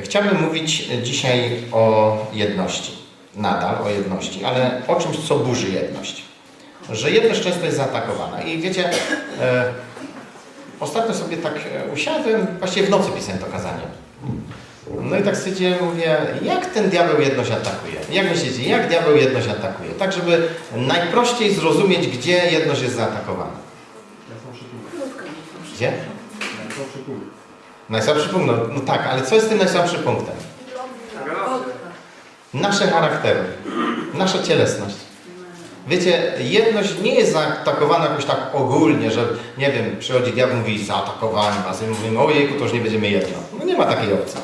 Chciałbym mówić dzisiaj o jedności. Nadal o jedności, ale o czymś, co burzy jedność. Że jedność często jest zaatakowana. I wiecie, ostatnio sobie tak usiadłem, właściwie w nocy pisałem to kazanie. No i tak sobie mówię, jak ten diabeł jedność atakuje? Jak myślicie, jak diabeł jedność atakuje? Tak, żeby najprościej zrozumieć, gdzie jedność jest zaatakowana. Gdzie? Najsłabszy punkt. Najsłabszy punkt, no tak, ale co jest tym najsłabszym punktem? Nasze charaktery, nasza cielesność. Wiecie, jedność nie jest zaatakowana jakoś tak ogólnie, że nie wiem, przychodzi diabeł i mówi, zaatakowałem was i mówimy, ojejku, to już nie będziemy jedno. No nie ma takiej opcji.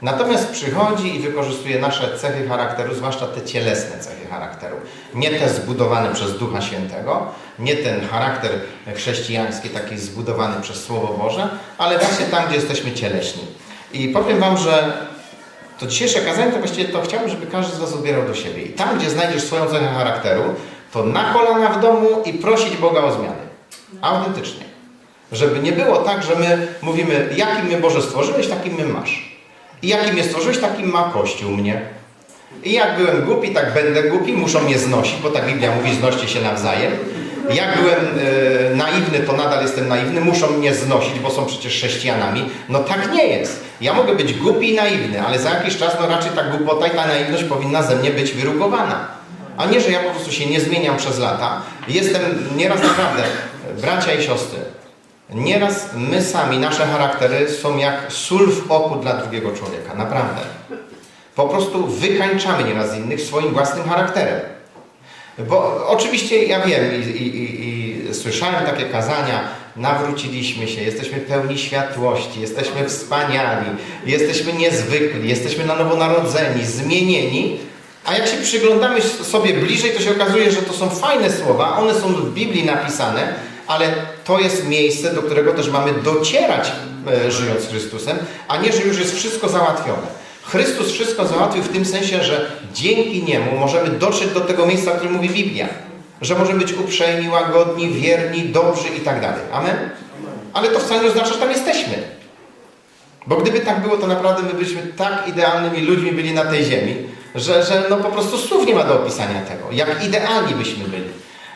Natomiast przychodzi i wykorzystuje nasze cechy charakteru, zwłaszcza te cielesne cechy charakteru. Nie te zbudowane przez Ducha Świętego, nie ten charakter chrześcijański, taki zbudowany przez Słowo Boże, ale właśnie tam, gdzie jesteśmy cieleśni. I powiem wam, że to dzisiejsze kazanie, to właściwie to chciałbym, żeby każdy z was odbierał do siebie. I tam, gdzie znajdziesz swoją cechę charakteru, to na kolana w domu i prosić Boga o zmiany. Autentycznie. Żeby nie było tak, że my mówimy, jakim mnie Boże stworzyłeś, takim mnie masz. I jakim mnie stworzyłeś, takim ma Kościół mnie. I jak byłem głupi, tak będę głupi, muszą mnie znosić, bo tak Biblia mówi, znoście się nawzajem. Jak byłem naiwny, to nadal jestem naiwny, muszą mnie znosić, bo są przecież chrześcijanami. No tak nie jest. Ja mogę być głupi i naiwny, ale za jakiś czas no raczej ta głupota i ta naiwność powinna ze mnie być wyrugowana. A nie, że ja po prostu się nie zmieniam przez lata. Jestem nieraz naprawdę, bracia i siostry, nieraz my sami, nasze charaktery są jak sól w oku dla drugiego człowieka. Naprawdę. Po prostu wykańczamy nieraz innych swoim własnym charakterem. Bo oczywiście ja wiem i słyszałem takie kazania, nawróciliśmy się, jesteśmy pełni światłości, jesteśmy wspaniali, jesteśmy niezwykli, jesteśmy na nowo narodzeni, zmienieni, a jak się przyglądamy sobie bliżej, to się okazuje, że to są fajne słowa, one są w Biblii napisane, ale to jest miejsce, do którego też mamy docierać, żyjąc z Chrystusem, a nie, że już jest wszystko załatwione. Chrystus wszystko załatwił w tym sensie, że dzięki Niemu możemy dotrzeć do tego miejsca, o którym mówi Biblia. Że możemy być uprzejmi, łagodni, wierni, dobrzy i tak dalej. Amen? Ale to wcale nie oznacza, że tam jesteśmy. Bo gdyby tak było, to naprawdę my byśmy tak idealnymi ludźmi byli na tej ziemi, że no po prostu słów nie ma do opisania tego. Jak idealni byśmy byli.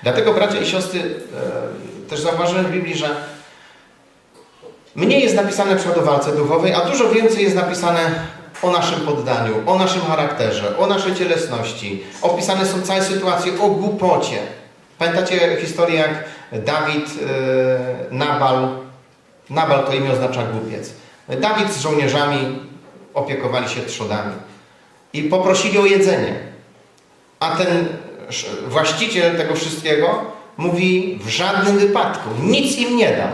Dlatego, bracia i siostry, też zauważyłem w Biblii, że mniej jest napisane o walce duchowej, a dużo więcej jest napisane o naszym poddaniu, o naszym charakterze, o naszej cielesności. Opisane są całe sytuacje o głupocie. Pamiętacie historię, jak Dawid, Nabal to imię oznacza głupiec. Dawid z żołnierzami opiekowali się trzodami i poprosili o jedzenie. A ten właściciel tego wszystkiego mówi, w żadnym wypadku, nic im nie dam.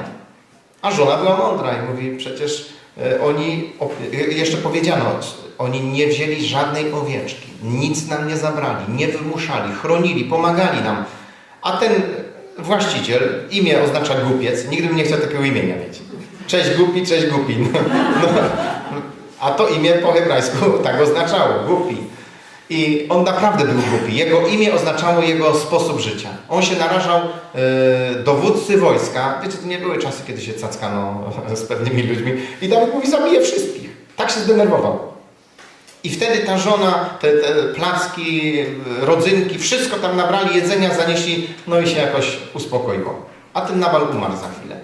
A żona była mądra i mówi, przecież oni, jeszcze powiedziano, oni nie wzięli żadnej owieczki, nic nam nie zabrali, nie wymuszali, chronili, pomagali nam. A ten właściciel, imię oznacza głupiec, nigdy bym nie chciał takiego imienia mieć. Cześć głupi, cześć głupi. No, a to imię po hebrajsku tak oznaczało, głupi. I on naprawdę był głupi. Jego imię oznaczało jego sposób życia. On się narażał dowódcy wojska. Wiecie, to nie były czasy, kiedy się cackano z pewnymi ludźmi. I Dawid mówi, zabije wszystkich. Tak się zdenerwował. I wtedy ta żona, te placki, rodzynki, wszystko tam nabrali, jedzenia zanieśli, no i się jakoś uspokoiło. A ten Nabal umarł za chwilę.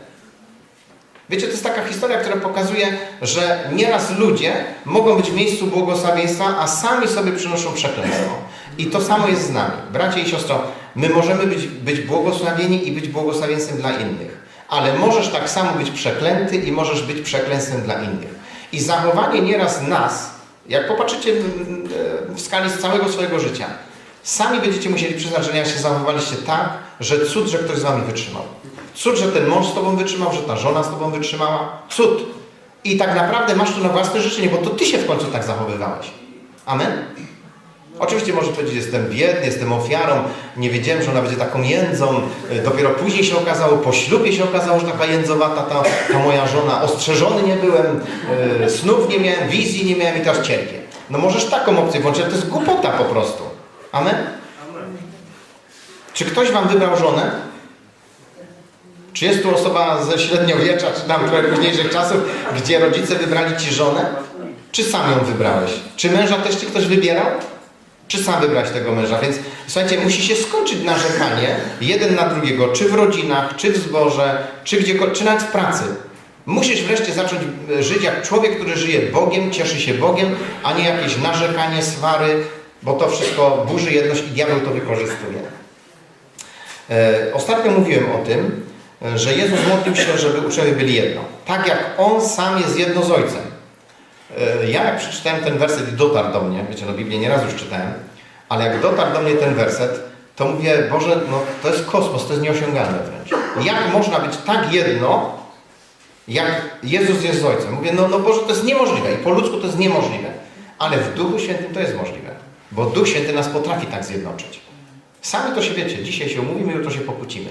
Wiecie, to jest taka historia, która pokazuje, że nieraz ludzie mogą być w miejscu błogosławieństwa, a sami sobie przynoszą przekleństwo. I to samo jest z nami. Bracie i siostro, my możemy być błogosławieni i być błogosławieństwem dla innych. Ale możesz tak samo być przeklęty i możesz być przekleństwem dla innych. I zachowanie nieraz nas, jak popatrzycie w skali z całego swojego życia, sami będziecie musieli przyznać, że nieraz się zachowaliście tak, że cud, że ktoś z wami wytrzymał. Cud, że ten mąż z tobą wytrzymał, że ta żona z tobą wytrzymała. Cud. I tak naprawdę masz to na własne życzenie, bo to ty się w końcu tak zachowywałeś. Amen? Oczywiście może powiedzieć, jestem biedny, jestem ofiarą, nie wiedziałem, że ona będzie taką jędzą. Dopiero później się okazało, po ślubie się okazało, że taka jędzowata ta moja żona. Ostrzeżony nie byłem, snów nie miałem, wizji nie miałem i teraz cierpię. No możesz taką opcję włączyć, ale to jest głupota po prostu. Amen? Czy ktoś wam wybrał żonę? Czy jest tu osoba ze średniowiecza, czy tam trochę późniejszych czasów, gdzie rodzice wybrali ci żonę? Czy sam ją wybrałeś? Czy męża też ci ktoś wybierał? Czy sam wybrać tego męża? Więc słuchajcie, musi się skończyć narzekanie jeden na drugiego, czy w rodzinach, czy w zborze, czy nawet w pracy. Musisz wreszcie zacząć żyć jak człowiek, który żyje Bogiem, cieszy się Bogiem, a nie jakieś narzekanie, swary, bo to wszystko burzy jedność i diabeł to wykorzystuje. Ostatnio mówiłem o tym, że Jezus modlił się, żeby uczniowie byli jedno. Tak jak On sam jest jedno z Ojcem. Ja jak przeczytałem ten werset i dotarł do mnie, wiecie, no Biblię nieraz już czytałem, ale jak dotarł do mnie ten werset, to mówię, Boże, no to jest kosmos, to jest nieosiągalne wręcz. Jak można być tak jedno, jak Jezus jest z Ojcem? Mówię, no Boże, to jest niemożliwe i po ludzku to jest niemożliwe, ale w Duchu Świętym to jest możliwe, bo Duch Święty nas potrafi tak zjednoczyć. Sami to się wiecie, dzisiaj się umówimy, jutro się pokłócimy.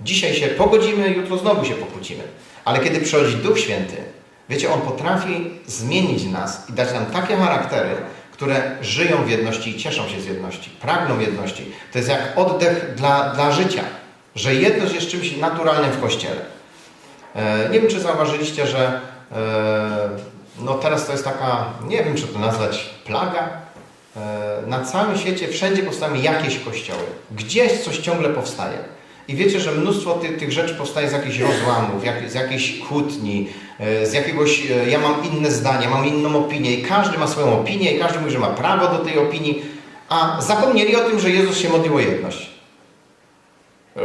Dzisiaj się pogodzimy, jutro znowu się pokłócimy. Ale kiedy przychodzi Duch Święty, wiecie, On potrafi zmienić nas i dać nam takie charaktery, które żyją w jedności i cieszą się z jedności, pragną jedności. To jest jak oddech dla życia, że jedność jest czymś naturalnym w Kościele. Nie wiem, czy zauważyliście, że no teraz to jest taka, nie wiem, czy to nazwać plaga. Na całym świecie wszędzie powstają jakieś kościoły. Gdzieś coś ciągle powstaje. I wiecie, że mnóstwo tych rzeczy powstaje z jakichś rozłamów, z jakiejś kłótni, z jakiegoś, ja mam inne zdanie, mam inną opinię i każdy ma swoją opinię i każdy mówi, że ma prawo do tej opinii, a zapomnieli o tym, że Jezus się modlił o jedność.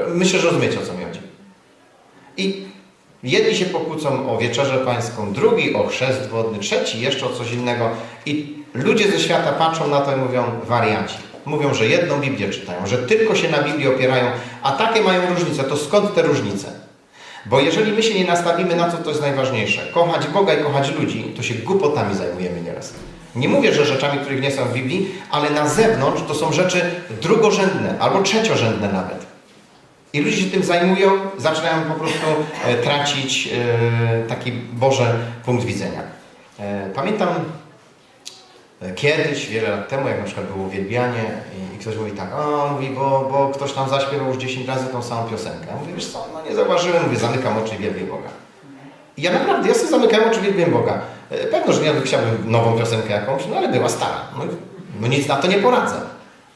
Myślę, że rozumiecie, o co mi chodzi. I jedni się pokłócą o wieczerzę pańską, drugi o chrzest wodny, trzeci jeszcze o coś innego i ludzie ze świata patrzą na to i mówią, wariaci. Mówią, że jedną Biblię czytają, że tylko się na Biblii opierają, a takie mają różnice. To skąd te różnice? Bo jeżeli my się nie nastawimy na to jest najważniejsze, kochać Boga i kochać ludzi, to się głupotami zajmujemy nieraz. Nie mówię, że rzeczami, których nie są w Biblii, ale na zewnątrz to są rzeczy drugorzędne albo trzeciorzędne nawet. I ludzie się tym zajmują, zaczynają po prostu tracić taki Boży punkt widzenia. Pamiętam kiedyś, wiele lat temu, jak na przykład było uwielbianie i ktoś mówi tak, bo ktoś tam zaśpiewał już 10 razy tą samą piosenkę. Ja mówię, wiesz co, no nie zauważyłem, mówię, zamykam oczy i wielbię Boga. I ja naprawdę, ja sobie zamykałem oczy i wielbię Boga. Pewno, że ja chciałbym nową piosenkę jakąś, no ale była stara. No nic na to nie poradzę.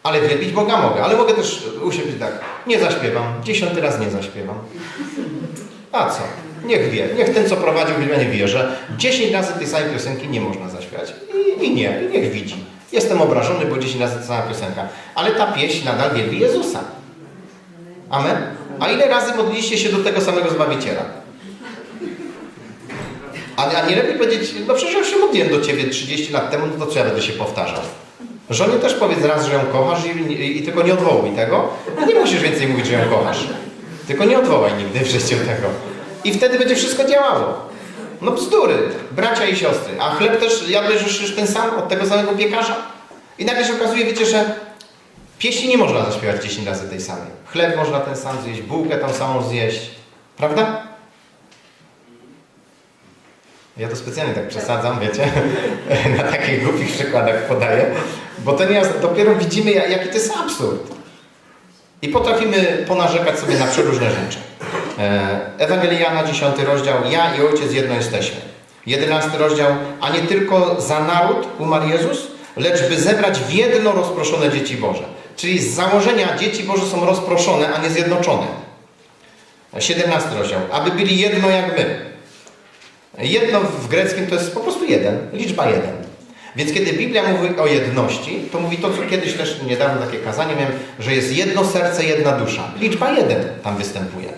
Ale wielbić Boga mogę, ale mogę też usiąść tak, nie zaśpiewam, 10 raz nie zaśpiewam. A co? Niech wie, niech ten, co prowadził uwielbianie, wie, że 10 razy tej samej piosenki nie można zaśpiewać. I niech widzi. Jestem obrażony, bo 10 razy ta sama piosenka. Ale ta pieśń nadal wielbi Jezusa. Amen? A ile razy modliliście się do tego samego Zbawiciela? A nie lepiej powiedzieć, no przecież ja się modliłem do Ciebie 30 lat temu, no to co ja będę się powtarzał? Żonie też powiedz raz, że ją kochasz i tylko nie odwołuj tego. A nie musisz więcej mówić, że ją kochasz. Tylko nie odwołaj nigdy w życiu tego. I wtedy będzie wszystko działało. No bzdury, bracia i siostry. A chleb też jadłeś już ten sam od tego samego piekarza? I nagle się okazuje, wiecie, że pieśni nie można zaśpiewać 10 razy tej samej. Chleb można ten sam zjeść, bułkę tą samą zjeść. Prawda? Ja to specjalnie tak przesadzam, wiecie, na takich głupich przykładach podaję, bo to nie jest, dopiero widzimy, jaki to jest absurd. I potrafimy ponarzekać sobie na przeróżne rzeczy. Ewangelii Jana, 10 rozdział, ja i Ojciec jedno jesteśmy. 11 rozdział, a nie tylko za naród umarł Jezus, lecz by zebrać w jedno rozproszone dzieci Boże. Czyli z założenia dzieci Boże są rozproszone, a nie zjednoczone. 17 rozdział, aby byli jedno jak my. Jedno w greckim to jest po prostu jeden, liczba jeden. Więc kiedy Biblia mówi o jedności, to mówi to, co kiedyś też niedawno takie kazanie miałem, że jest jedno serce, jedna dusza. Liczba jeden tam występuje.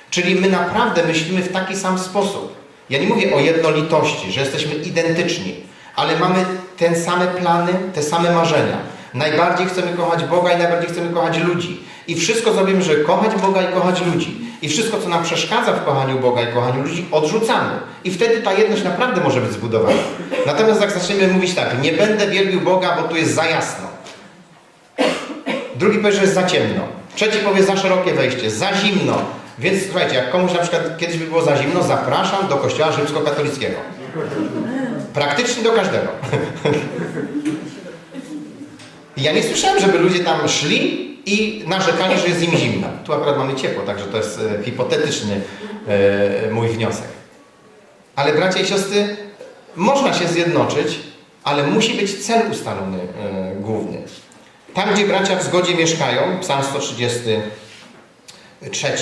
Czyli my naprawdę myślimy w taki sam sposób. Ja nie mówię o jednolitości, że jesteśmy identyczni, ale mamy te same plany, te same marzenia. Najbardziej chcemy kochać Boga i najbardziej chcemy kochać ludzi. I wszystko zrobimy, żeby kochać Boga i kochać ludzi. I wszystko, co nam przeszkadza w kochaniu Boga i kochaniu ludzi, odrzucamy. I wtedy ta jedność naprawdę może być zbudowana. Natomiast jak zaczniemy mówić tak, nie będę wielbił Boga, bo tu jest za jasno. Drugi powie, że jest za ciemno. Trzeci powie, za szerokie wejście, za zimno. Więc słuchajcie, jak komuś na przykład kiedyś by było za zimno, zapraszam do kościoła rzymskokatolickiego. Praktycznie do każdego. Ja nie słyszałem, żeby ludzie tam szli i narzekali, że jest im zimno. Tu akurat mamy ciepło, także to jest hipotetyczny mój wniosek. Ale bracia i siostry, można się zjednoczyć ale musi być cel ustalony główny. Tam, gdzie bracia w zgodzie mieszkają, Psalm 133,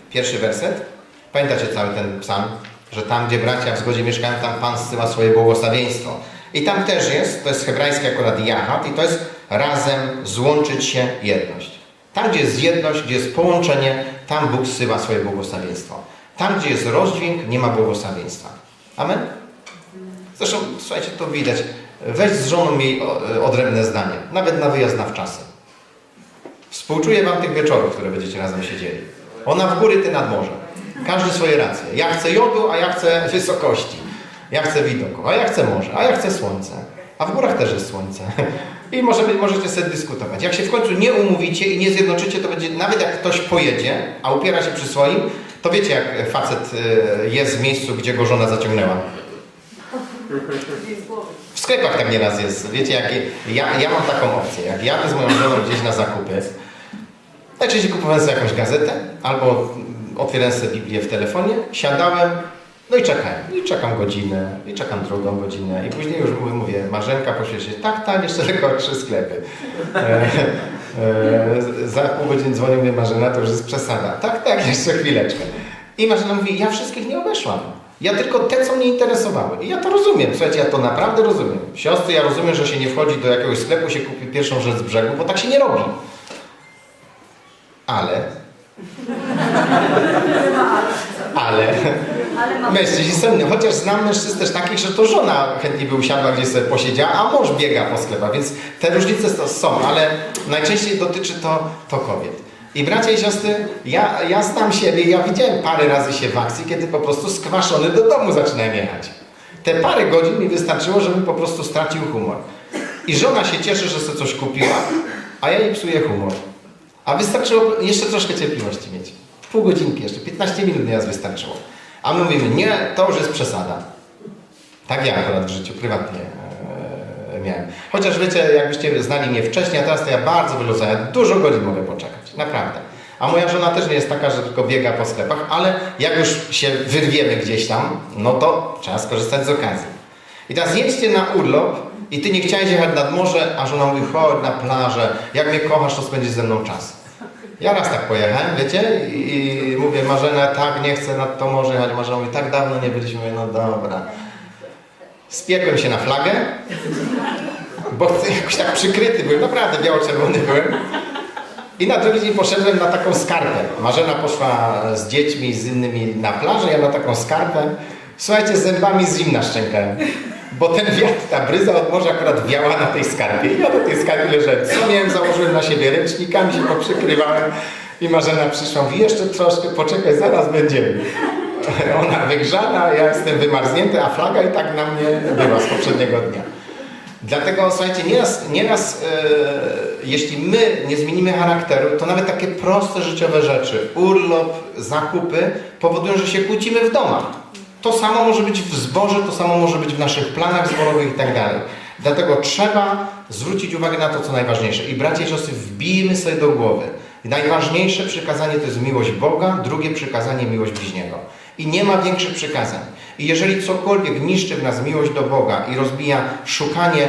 pierwszy werset. Pamiętacie cały ten psalm? Że tam, gdzie bracia w zgodzie mieszkają, tam Pan zsyła swoje błogosławieństwo. I tam też jest, to jest hebrajski akurat jachat, i to jest razem złączyć się, jedność. Tam, gdzie jest jedność, gdzie jest połączenie, tam Bóg zsyła swoje błogosławieństwo. Tam, gdzie jest rozdźwięk, nie ma błogosławieństwa. Amen? Zresztą, słuchajcie, to widać. Weź z żoną miej odrębne zdanie, nawet na wyjazd na wczasy. Współczuję wam tych wieczorów, które będziecie razem siedzieli. Ona w góry, ty nad morze. Każdy swoje racje. Ja chcę jodu, a ja chcę wysokości. Ja chcę widoku, a ja chcę morze, a ja chcę słońce. A w górach też jest słońce. I możecie sobie dyskutować. Jak się w końcu nie umówicie i nie zjednoczycie, to będzie, nawet jak ktoś pojedzie, a upiera się przy swoim, to wiecie, jak facet jest w miejscu, gdzie go żona zaciągnęła. W sklepach tak nieraz jest. Wiecie, ja mam taką opcję. Jak jadę z moją żoną gdzieś na zakupy, najczęściej kupowałem sobie jakąś gazetę, albo otwierałem sobie Biblię w telefonie, siadałem, no i czekałem. I czekam godzinę, i czekam drugą godzinę. I później już mówię, Marzenka, poświeć się, tak, jeszcze tylko 3 sklepy. Za pół godziny dzwonił mnie Marzena, to już jest przesada. Tak, jeszcze chwileczkę. I Marzena mówi, ja wszystkich nie obeszłam. Ja tylko te, co mnie interesowały. I ja to rozumiem. Słuchajcie, ja to naprawdę rozumiem. Siostry, ja rozumiem, że się nie wchodzi do jakiegoś sklepu, się kupi pierwszą rzecz z brzegu, bo tak się nie robi. Ale mężczyźni są inne. Chociaż znam mężczyzn też takich, że to żona chętnie by usiadła gdzieś sobie posiedziała, a mąż biega po sklepach, więc te różnice to są, ale najczęściej dotyczy to kobiet. I bracia i siostry, ja znam siebie, ja widziałem parę razy się w akcji, kiedy po prostu skwaszony do domu zaczynałem jechać. Te parę godzin mi wystarczyło, żebym po prostu stracił humor. I żona się cieszy, że sobie coś kupiła, a ja jej psuję humor. A wystarczyło jeszcze troszkę cierpliwości mieć. Pół godzinki jeszcze, 15 minut nieraz wystarczyło. A my mówimy, nie, to już jest przesada. Tak ja akurat w życiu prywatnie miałem. Chociaż wiecie, jakbyście znali mnie wcześniej, a teraz to ja bardzo wyluzuję, dużo godzin mogę poczekać, naprawdę. A moja żona też nie jest taka, że tylko biega po sklepach, ale jak już się wyrwiemy gdzieś tam, no to trzeba skorzystać z okazji. I teraz jedźcie na urlop i ty nie chciałeś jechać nad morze, a żona mówi, chodź na plażę, jak mnie kochasz, to spędzisz ze mną czas. Ja raz tak pojechałem, wiecie, i mówię, Marzena, tak, nie chcę nad to morze jechać. Marzena mówi, tak dawno nie byliśmy, no dobra. Spiekłem się na flagę, bo jakoś tak przykryty byłem, naprawdę biało-czerwony byłem. I na drugi dzień poszedłem na taką skarpę. Marzena poszła z dziećmi, z innymi na plażę, ja na taką skarpę. Słuchajcie, zębami z zimna szczękałem. Bo ten wiatr, ta bryza od morza akurat wiała na tej skarpie. I ja do tej skarpy leżałem. Co miałem? Założyłem na siebie ręcznikami, się poprzykrywałem. I Marzena przyszła, mówi, jeszcze troszkę, poczekaj, zaraz będziemy. Ona wygrzana, ja jestem wymarznięty, a flaga i tak na mnie była z poprzedniego dnia. Dlatego, słuchajcie, nieraz jeśli my nie zmienimy charakteru, to nawet takie proste życiowe rzeczy, urlop, zakupy, powodują, że się kłócimy w domach. To samo może być w zborze, to samo może być w naszych planach zborowych i tak dalej. Dlatego trzeba zwrócić uwagę na to, co najważniejsze. I bracia i siostry, wbijmy sobie do głowy. Najważniejsze przykazanie to jest miłość Boga, drugie przykazanie miłość bliźniego. I nie ma większych przykazań. I jeżeli cokolwiek niszczy w nas miłość do Boga i rozbija szukanie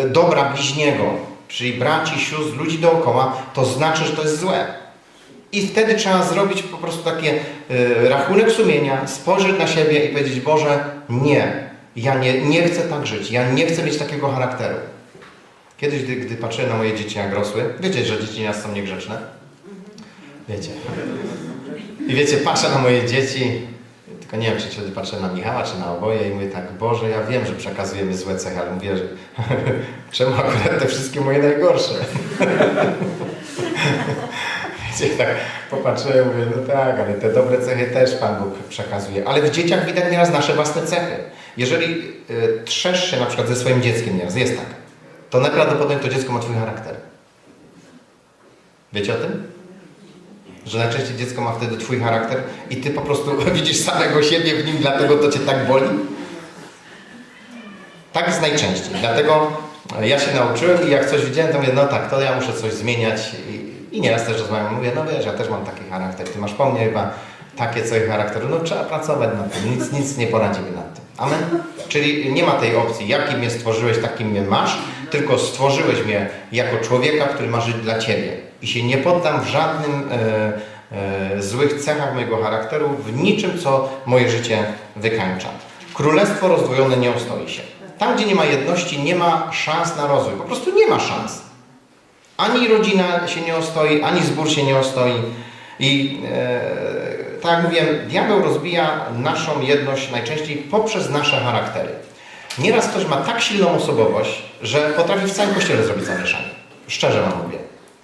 dobra bliźniego, czyli braci, sióstr, ludzi dookoła, to znaczy, że to jest złe. I wtedy trzeba zrobić po prostu taki rachunek sumienia, spojrzeć na siebie i powiedzieć, Boże, nie, ja nie chcę tak żyć, ja nie chcę mieć takiego charakteru. Kiedyś, gdy patrzyłem na moje dzieci, jak rosły, wiecie, że dzieci nas są niegrzeczne? Wiecie. I wiecie, patrzę na moje dzieci, tylko nie wiem, czy wtedy patrzę na Michała, czy na oboje i mówię tak, Boże, ja wiem, że przekazujemy złe cechy, ale mówię, że czemu akurat te wszystkie moje najgorsze? Wiecie, tak popatrzyłem, mówię, no tak, ale te dobre cechy też Pan Bóg przekazuje. Ale w dzieciach widać nieraz nasze własne cechy. Jeżeli trzesz się na przykład ze swoim dzieckiem nieraz, jest tak, to najprawdopodobniej to dziecko ma Twój charakter. Wiecie o tym? Że najczęściej dziecko ma wtedy Twój charakter i Ty po prostu widzisz samego siebie w nim, dlatego to Cię tak boli? Tak jest najczęściej. Dlatego ja się nauczyłem i jak coś widziałem, to mówię, no tak, to ja muszę coś zmieniać. I nieraz też rozmawiam, mówię, no wiesz, ja też mam taki charakter, Ty masz po mnie chyba takie cechy charakteru, no trzeba pracować nad tym, nic nie poradzimy nad tym. Amen? Czyli nie ma tej opcji, jakim mnie stworzyłeś, takim mnie masz, tylko stworzyłeś mnie jako człowieka, który ma żyć dla Ciebie. I się nie poddam w żadnym złych cechach mojego charakteru, w niczym, co moje życie wykańcza. Królestwo rozdwojone nie ostoi się. Tam, gdzie nie ma jedności, nie ma szans na rozwój. Po prostu nie ma szans. Ani rodzina się nie ostoi, ani zbór się nie ostoi. I tak jak mówiłem, diabeł rozbija naszą jedność najczęściej poprzez nasze charaktery. Nieraz ktoś ma tak silną osobowość, że potrafi w całym kościele zrobić zamieszanie. Szczerze wam mówię.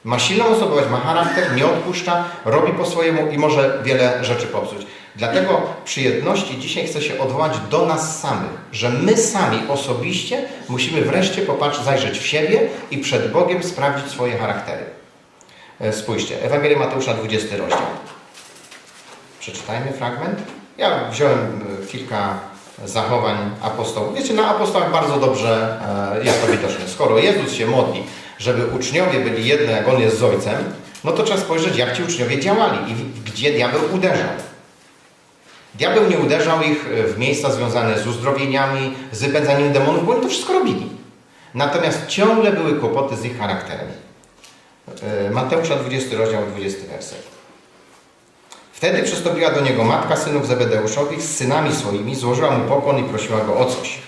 Ma silną osobowość, ma charakter, nie odpuszcza, robi po swojemu i może wiele rzeczy popsuć. Dlatego przy jedności dzisiaj chcę się odwołać do nas samych, że my sami osobiście musimy wreszcie zajrzeć w siebie i przed Bogiem sprawdzić swoje charaktery. Spójrzcie, Ewangelia Mateusza, 20 rozdział. Przeczytajmy fragment. Ja wziąłem kilka zachowań apostołów. Wiecie, na apostołach bardzo dobrze jest to widoczne. Skoro Jezus się modli, żeby uczniowie byli jedno, jak On jest z Ojcem, no to trzeba spojrzeć, jak ci uczniowie działali i gdzie diabeł uderzał. Diabeł nie uderzał ich w miejsca związane z uzdrowieniami, z wypędzaniem demonów, bo oni to wszystko robili. Natomiast ciągle były kłopoty z ich charakterem. Mateusza 20 rozdział, 20 werset. Wtedy przystąpiła do niego matka synów Zebedeuszowych z synami swoimi, złożyła mu pokłon i prosiła go o coś.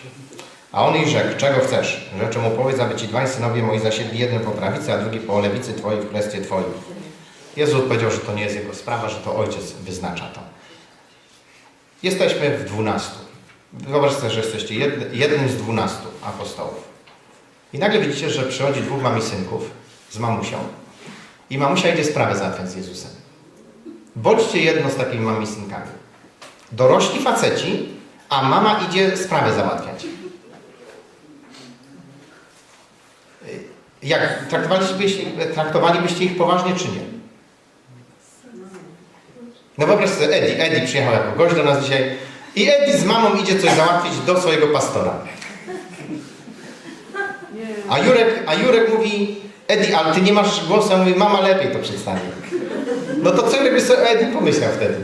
A on jej rzekł, czego chcesz? Rzeczy mu powiedz, aby ci dwaj synowie moi zasiedli, jeden po prawicy, a drugi po lewicy twojej w królestwie twoim. Jezus odpowiedział, że to nie jest jego sprawa, że to Ojciec wyznacza to. Jesteśmy w 12. Wyobraźcie sobie, że jesteście jednym z 12 apostołów. I nagle widzicie, że przychodzi dwóch mamisynków z mamusią. I mamusia idzie sprawę załatwiać z Jezusem. Bądźcie jedno z takimi mamisynkami. Dorośli faceci, a mama idzie sprawę załatwiać. Jak traktowalibyście ich poważnie, czy nie? No wyobraź sobie, Eddie przyjechał jako gość do nas dzisiaj i Eddie z mamą idzie coś załatwić do swojego pastora. A Jurek mówi, Eddie, ale ty nie masz głosu, a mówi, mama lepiej to przedstawi. No to co by sobie Eddie pomyślał wtedy?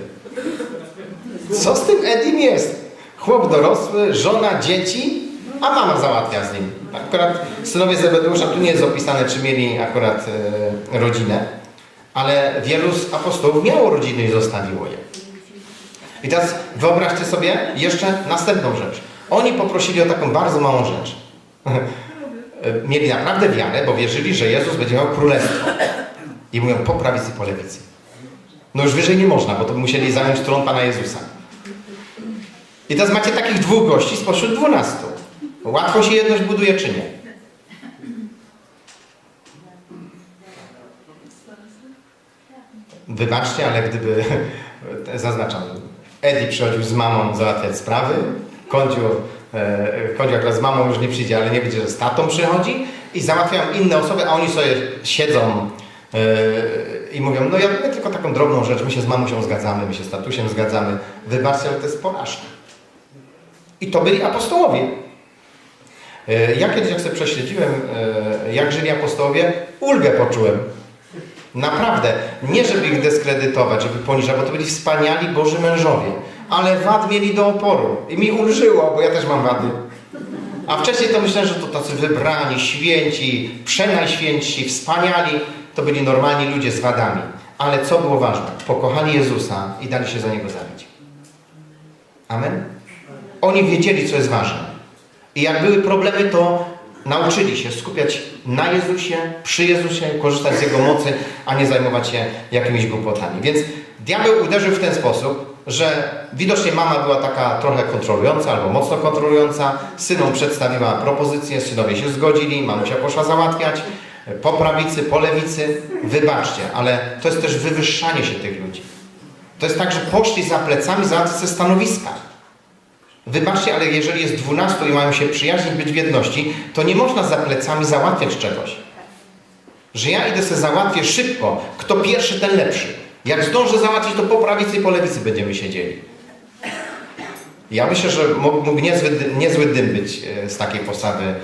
Co z tym Eddiem jest? Chłop dorosły, żona, dzieci, a mama załatwia z nim. Akurat synowie Zebedeusza, tu nie jest opisane, czy mieli akurat rodzinę, ale wielu z apostołów miało rodziny i zostawiło je. I teraz wyobraźcie sobie jeszcze następną rzecz. Oni poprosili o taką bardzo małą rzecz. Mieli naprawdę wiarę, bo wierzyli, że Jezus będzie miał królestwo. I mówią po prawicy, po lewicy. No już wyżej nie można, bo to musieli zająć tron Pana Jezusa. I teraz macie takich dwóch gości spośród 12. Łatwo się jedność buduje, czy nie? Wybaczcie, ale gdyby, zaznaczam, Eddie przychodził z mamą załatwiać sprawy, Kondziu akurat z mamą już nie przyjdzie, ale nie będzie, że z tatą przychodzi i załatwiają inne osoby, a oni sobie siedzą i mówią, no ja mówię tylko taką drobną rzecz, my się z mamusią zgadzamy, my się z tatusiem zgadzamy. Wybaczcie, ale to jest porażka. I to byli apostołowie. Ja kiedyś, jak sobie prześledziłem, jak żyli apostołowie, ulgę poczułem. Naprawdę. Nie, żeby ich dyskredytować, żeby poniżać, bo to byli wspaniali Boży mężowie. Ale wad mieli do oporu. I mi ulżyło, bo ja też mam wady. A wcześniej to myślałem, że to tacy wybrani, święci, przenajświętsi, wspaniali. To byli normalni ludzie z wadami. Ale co było ważne? Pokochali Jezusa i dali się za Niego zabić. Amen? Oni wiedzieli, co jest ważne. I jak były problemy, to nauczyli się skupiać na Jezusie, przy Jezusie, korzystać z Jego mocy, a nie zajmować się jakimiś głupotami. Więc diabeł uderzył w ten sposób, że widocznie mama była taka trochę kontrolująca albo mocno kontrolująca. Synom przedstawiła propozycję, synowie się zgodzili, mamusia poszła załatwiać. Po prawicy, po lewicy. Wybaczcie, ale to jest też wywyższanie się tych ludzi. To jest tak, że poszli za plecami załatwić ze stanowiska. Wybaczcie, ale jeżeli jest 12 i mają się przyjaźnić, być w jedności, to nie można za plecami załatwiać czegoś. Że ja idę sobie załatwię szybko. Kto pierwszy, ten lepszy. Jak zdążę załatwić, to po prawicy i po lewicy będziemy siedzieli. Ja myślę, że mógł niezły dym być z takiej postawy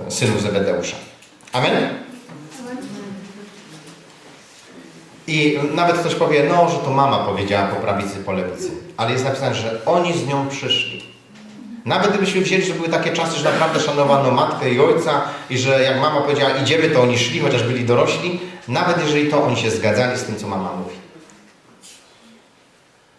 synów Zebedeusza. Amen? I nawet ktoś powie, no, że to mama powiedziała po prawicy, po lewicy. Ale jest napisane, że oni z nią przyszli. Nawet gdybyśmy wzięli, że były takie czasy, że naprawdę szanowano matkę i ojca i że jak mama powiedziała idziemy, to oni szli, chociaż byli dorośli. Nawet jeżeli to oni się zgadzali z tym, co mama mówi.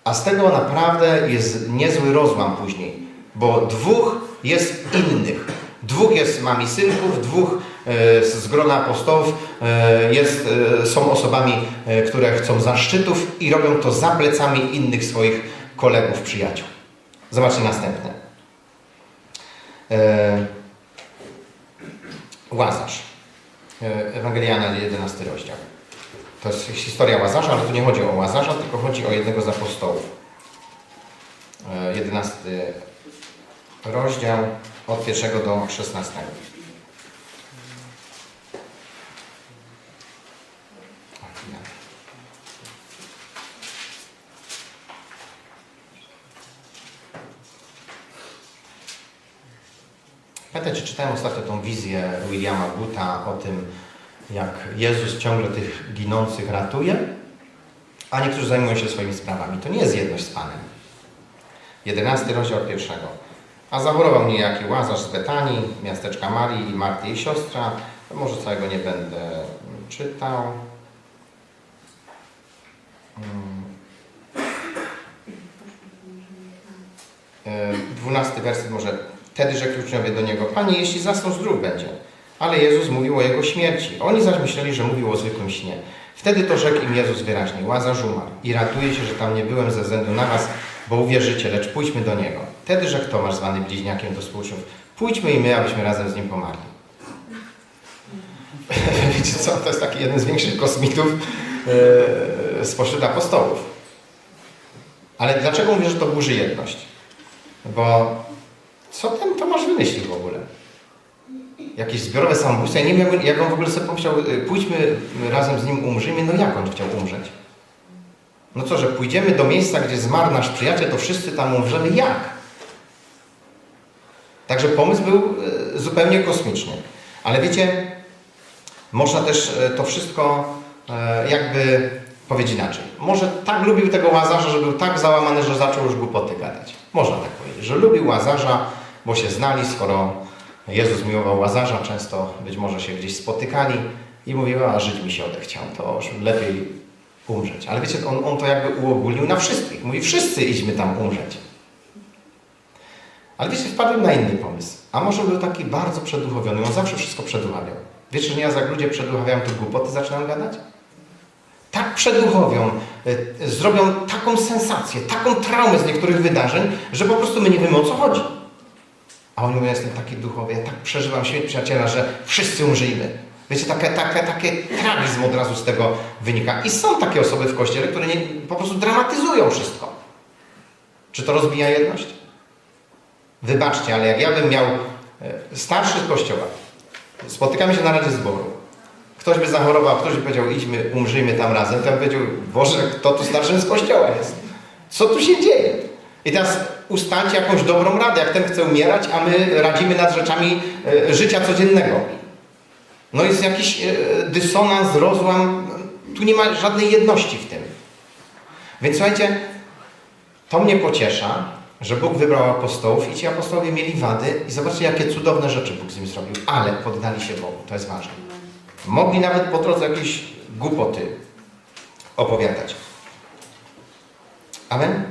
A z tego naprawdę jest niezły rozłam później. Bo dwóch jest innych. Dwóch jest mami synków, dwóch z grona apostołów są osobami, które chcą zaszczytów i robią to za plecami innych swoich kolegów, przyjaciół. Zobaczcie następne. Łazarz. Ewangelia Jana, 11 rozdział. To jest historia Łazarza, ale tu nie chodzi o Łazarza, tylko chodzi o jednego z apostołów. 11 rozdział od 1 do 16. Pamiętacie, czytałem ostatnio tą wizję Williama Guta o tym, jak Jezus ciągle tych ginących ratuje, a niektórzy zajmują się swoimi sprawami. To nie jest jedność z Panem. 11 rozdział 1. A zachorował niejaki Łazarz z Betanii, miasteczka Marii i Marty jej siostra. Może całego nie będę czytał. 12 werset może. Wtedy rzekli uczniowie do Niego, Panie, jeśli zasnął, zdrów będzie. Ale Jezus mówił o Jego śmierci. Oni zaś myśleli, że mówił o zwykłym śnie. Wtedy to rzekł im Jezus wyraźnie, Łazarz umarł i ratuje się, że tam nie byłem ze względu na was, bo uwierzycie, lecz pójdźmy do Niego. Wtedy rzekł Tomasz, zwany bliźniakiem do współczniów, pójdźmy i my, abyśmy razem z Nim pomarli. Wiecie co, to jest taki jeden z większych kosmitów spośród apostołów. Ale dlaczego mówię, że to burzy jedność? Bo co ten Tomasz wymyślił w ogóle? Jakieś zbiorowe samobójstwo? Ja nie wiem, jak on w ogóle sobie pomyślał, pójdźmy razem z nim, umrzyjmy. No jak on chciał umrzeć? No co, że pójdziemy do miejsca, gdzie zmarł nasz przyjaciel, to wszyscy tam umrzemy? Jak? Także pomysł był zupełnie kosmiczny. Ale wiecie, można też to wszystko jakby powiedzieć inaczej. Może tak lubił tego Łazarza, że był tak załamany, że zaczął już głupoty gadać. Można tak powiedzieć, że lubił Łazarza, bo się znali, skoro Jezus miłował Łazarza, często być może się gdzieś spotykali i mówił, a żyć mi się odechciał, to już lepiej umrzeć. Ale wiecie, on to jakby uogólnił na wszystkich. Mówi, wszyscy idźmy tam umrzeć. Ale wiecie, wpadłem na inny pomysł. A może był taki bardzo przeduchowiony, on zawsze wszystko przeduchawiał. Wiecie, że nieraz jak ludzie przeduchawiają, to głupoty zaczynają gadać? Tak przeduchowią, zrobią taką sensację, taką traumę z niektórych wydarzeń, że po prostu my nie wiemy, o co chodzi. A oni mówią, jestem taki duchowy, ja tak przeżywam śmierć przyjaciela, że wszyscy umrzyjmy. Wiecie, takie tragizm od razu z tego wynika. I są takie osoby w Kościele, które po prostu dramatyzują wszystko. Czy to rozbija jedność? Wybaczcie, ale jak ja bym miał starszy z Kościoła, spotykamy się na Radzie Zboru, ktoś by zachorował, ktoś by powiedział, idźmy, umrzyjmy tam razem, to ja bym powiedział, Boże, kto tu starszym z Kościoła jest? Co tu się dzieje? I teraz ustalcie jakąś dobrą radę, jak ten chce umierać, a my radzimy nad rzeczami życia codziennego. No jest jakiś dysonans, rozłam, tu nie ma żadnej jedności w tym. Więc słuchajcie, to mnie pociesza, że Bóg wybrał apostołów i ci apostołowie mieli wady i zobaczcie, jakie cudowne rzeczy Bóg z nim zrobił, ale poddali się Bogu, to jest ważne. Mogli nawet po drodze jakieś głupoty opowiadać. Amen?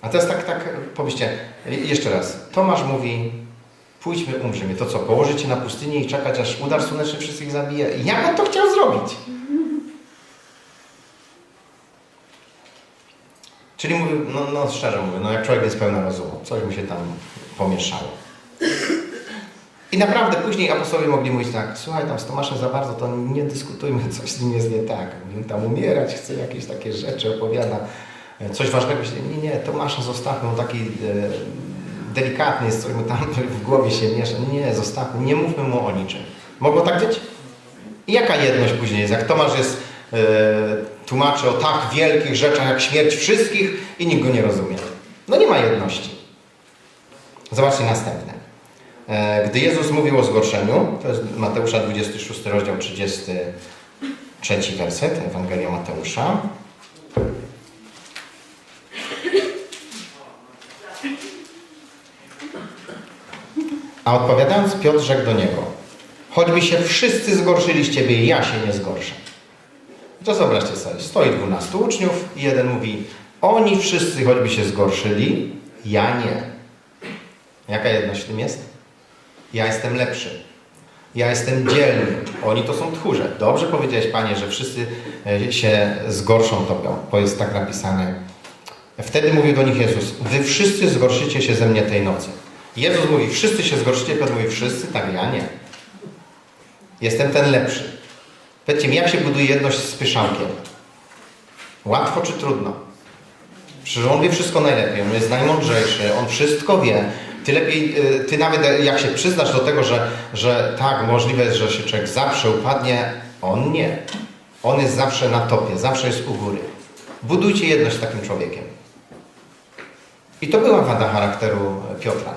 A teraz tak pomyślcie, jeszcze raz. Tomasz mówi, pójdźmy, umrzyjmy. To co, położyć się na pustyni i czekać, aż udar słoneczny wszystkich zabije? Jak on to chciał zrobić? Czyli mówię, no szczerze mówię, no jak człowiek jest pełen rozumu, coś mu się tam pomieszało. I naprawdę później apostołowie mogli mówić tak, słuchaj, tam z Tomaszem za bardzo, to nie dyskutujmy, coś z nim jest nie tak. On tam umierać chce, jakieś takie rzeczy opowiada. Coś ważnego się, nie, Tomasza zostawmy, on taki delikatny jest, coś mu tam w głowie się miesza. Nie, zostawmy, nie mówmy mu o niczym. Mogło tak być? I jaka jedność później jest? Jak Tomasz tłumaczy o tak wielkich rzeczach, jak śmierć wszystkich i nikt go nie rozumie. No nie ma jedności. Zobaczcie następne. Gdy Jezus mówił o zgorszeniu, to jest Mateusza 26 rozdział 33 3 werset, Ewangelia Mateusza. A odpowiadając, Piotr rzekł do niego: choćby się wszyscy zgorszyli z ciebie, ja się nie zgorszę. To zobaczcie sobie, stoi 12 uczniów i jeden mówi: oni wszyscy choćby się zgorszyli, ja nie. Jaka jedność w tym jest? Ja jestem lepszy. Ja jestem dzielny. Oni to są tchórze. Dobrze powiedziałeś, Panie, że wszyscy się zgorszą Tobą, bo jest tak napisane. Wtedy mówił do nich Jezus: wy wszyscy zgorszycie się ze mnie tej nocy. Jezus mówi: wszyscy się zgorszycie, Piotr mówi: wszyscy? Tak, ja nie. Jestem ten lepszy. Powiedzcie mi, jak się buduje jedność z pyszałkiem? Łatwo czy trudno? Przecież on wie wszystko najlepiej, on jest najmądrzejszy, on wszystko wie. Ty nawet jak się przyznasz do tego, że tak, możliwe jest, że się człowiek zawsze upadnie, on nie. On jest zawsze na topie, zawsze jest u góry. Budujcie jedność z takim człowiekiem. I to była wada charakteru Piotra.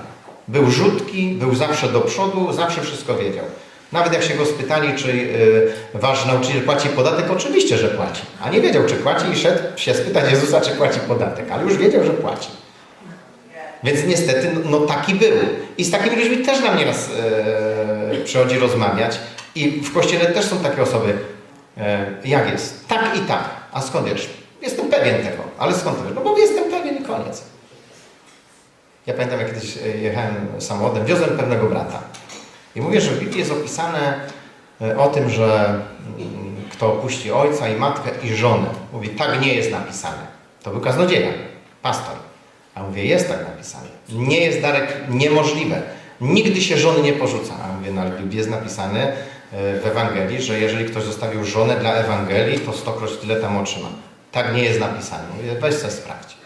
Był rzutki, był zawsze do przodu, zawsze wszystko wiedział. Nawet jak się go spytali, czy wasz nauczyciel płaci podatek, oczywiście, że płaci. A nie wiedział, czy płaci i szedł się spytać Jezusa, czy płaci podatek. Ale już wiedział, że płaci. Więc niestety, no taki był. I z takimi ludźmi też nam nieraz przychodzi rozmawiać. I w Kościele też są takie osoby, jak jest? Tak i tak. A skąd wiesz? Jestem pewien tego. Ale skąd wiesz? No bo jestem pewien i koniec. Ja pamiętam, jak kiedyś jechałem samochodem, wiozłem pewnego brata. I mówię, że w Biblii jest opisane o tym, że kto opuści ojca i matkę i żonę. Mówi, tak nie jest napisane. To był kaznodzieja, pastor. A mówię, jest tak napisane. Nie jest, Darek, niemożliwe. Nigdy się żony nie porzuca. A mówię, no ale w Biblii jest napisane w Ewangelii, że jeżeli ktoś zostawił żonę dla Ewangelii, to 100-kroć tyle tam otrzyma. Tak nie jest napisane. Mówię, weź sobie sprawdź.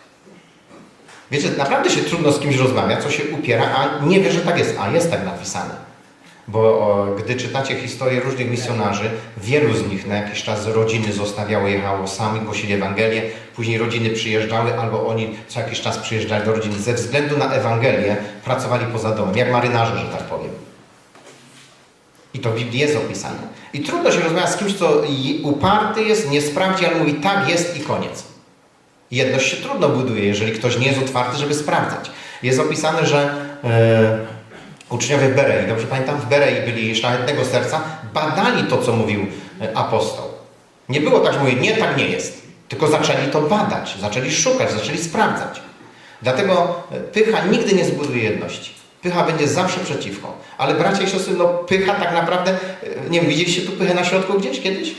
Wiecie, naprawdę się trudno z kimś rozmawia, co się upiera, a nie wie, że tak jest. A jest tak napisane. Bo gdy czytacie historię różnych misjonarzy, wielu z nich na jakiś czas rodziny zostawiało, jechało sami, głosili Ewangelię, później rodziny przyjeżdżały, albo oni co jakiś czas przyjeżdżali do rodziny. Ze względu na Ewangelię pracowali poza domem, jak marynarze, że tak powiem. I to w Biblii jest opisane. I trudno się rozmawiać z kimś, co uparty jest, nie sprawdzi, ale mówi tak jest i koniec. Jedność się trudno buduje, jeżeli ktoś nie jest otwarty, żeby sprawdzać. Jest opisane, że uczniowie w Berei, dobrze pamiętam, w Berei byli szlachetnego serca, badali to, co mówił apostoł. Nie było tak, że mówili, nie, tak nie jest. Tylko zaczęli to badać, zaczęli szukać, zaczęli sprawdzać. Dlatego pycha nigdy nie zbuduje jedności. Pycha będzie zawsze przeciwko. Ale bracia i siostry, no pycha tak naprawdę, nie wiem, widzieliście tu pychę na środku gdzieś kiedyś?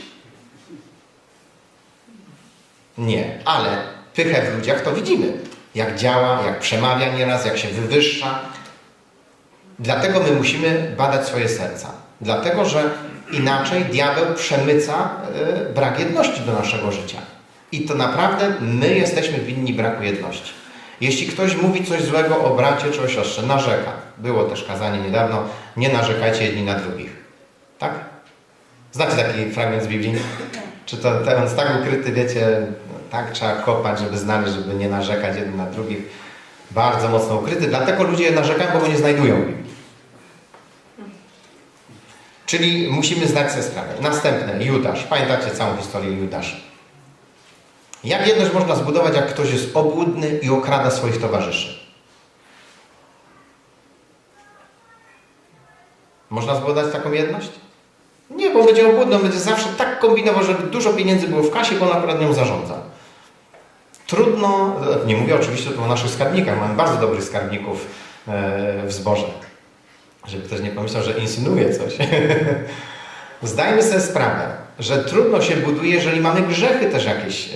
Nie, ale pychę w ludziach to widzimy. Jak działa, jak przemawia nieraz, jak się wywyższa. Dlatego my musimy badać swoje serca. Dlatego, że inaczej diabeł przemyca brak jedności do naszego życia. I to naprawdę my jesteśmy winni braku jedności. Jeśli ktoś mówi coś złego o bracie czy o siostrze, narzeka. Było też kazanie niedawno, nie narzekajcie jedni na drugich. Tak? Znacie taki fragment z Biblii? Czy to on jest tak ukryty, wiecie, tak trzeba kopać, żeby znaleźć, żeby nie narzekać jedni na drugich. Bardzo mocno ukryty. Dlatego ludzie narzekają, bo go nie znajdują w Biblii. Czyli musimy zdać sobie sprawę. Następne, Judasz. Pamiętacie całą historię Judasza. Jak jedność można zbudować, jak ktoś jest obłudny i okrada swoich towarzyszy? Można zbudować taką jedność? Nie, bo będzie obłudny, on będzie zawsze tak kombinował, żeby dużo pieniędzy było w kasie, bo on akurat nią zarządza. Trudno, nie mówię oczywiście tu o naszych skarbnikach, mamy bardzo dobrych skarbników w zborze. Żeby ktoś nie pomyślał, że insynuuje coś. Zdajmy sobie sprawę, że trudno się buduje, jeżeli mamy grzechy też jakieś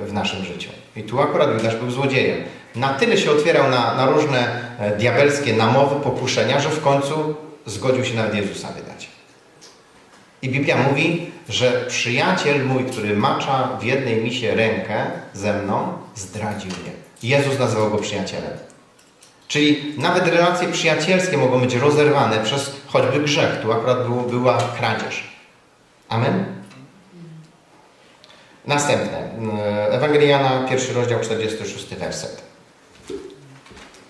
w naszym życiu. I tu akurat Judasz był złodziejem. Na tyle się otwierał na różne diabelskie namowy, pokuszenia, że w końcu zgodził się nawet Jezusa wydać. I Biblia mówi, że przyjaciel mój, który macza w jednej misie rękę ze mną, zdradził mnie. Jezus nazywał go przyjacielem. Czyli nawet relacje przyjacielskie mogą być rozerwane przez choćby grzech. Tu akurat była kradzież. Amen? Następne. Ewangelia Jana, 1 rozdział, 46 werset.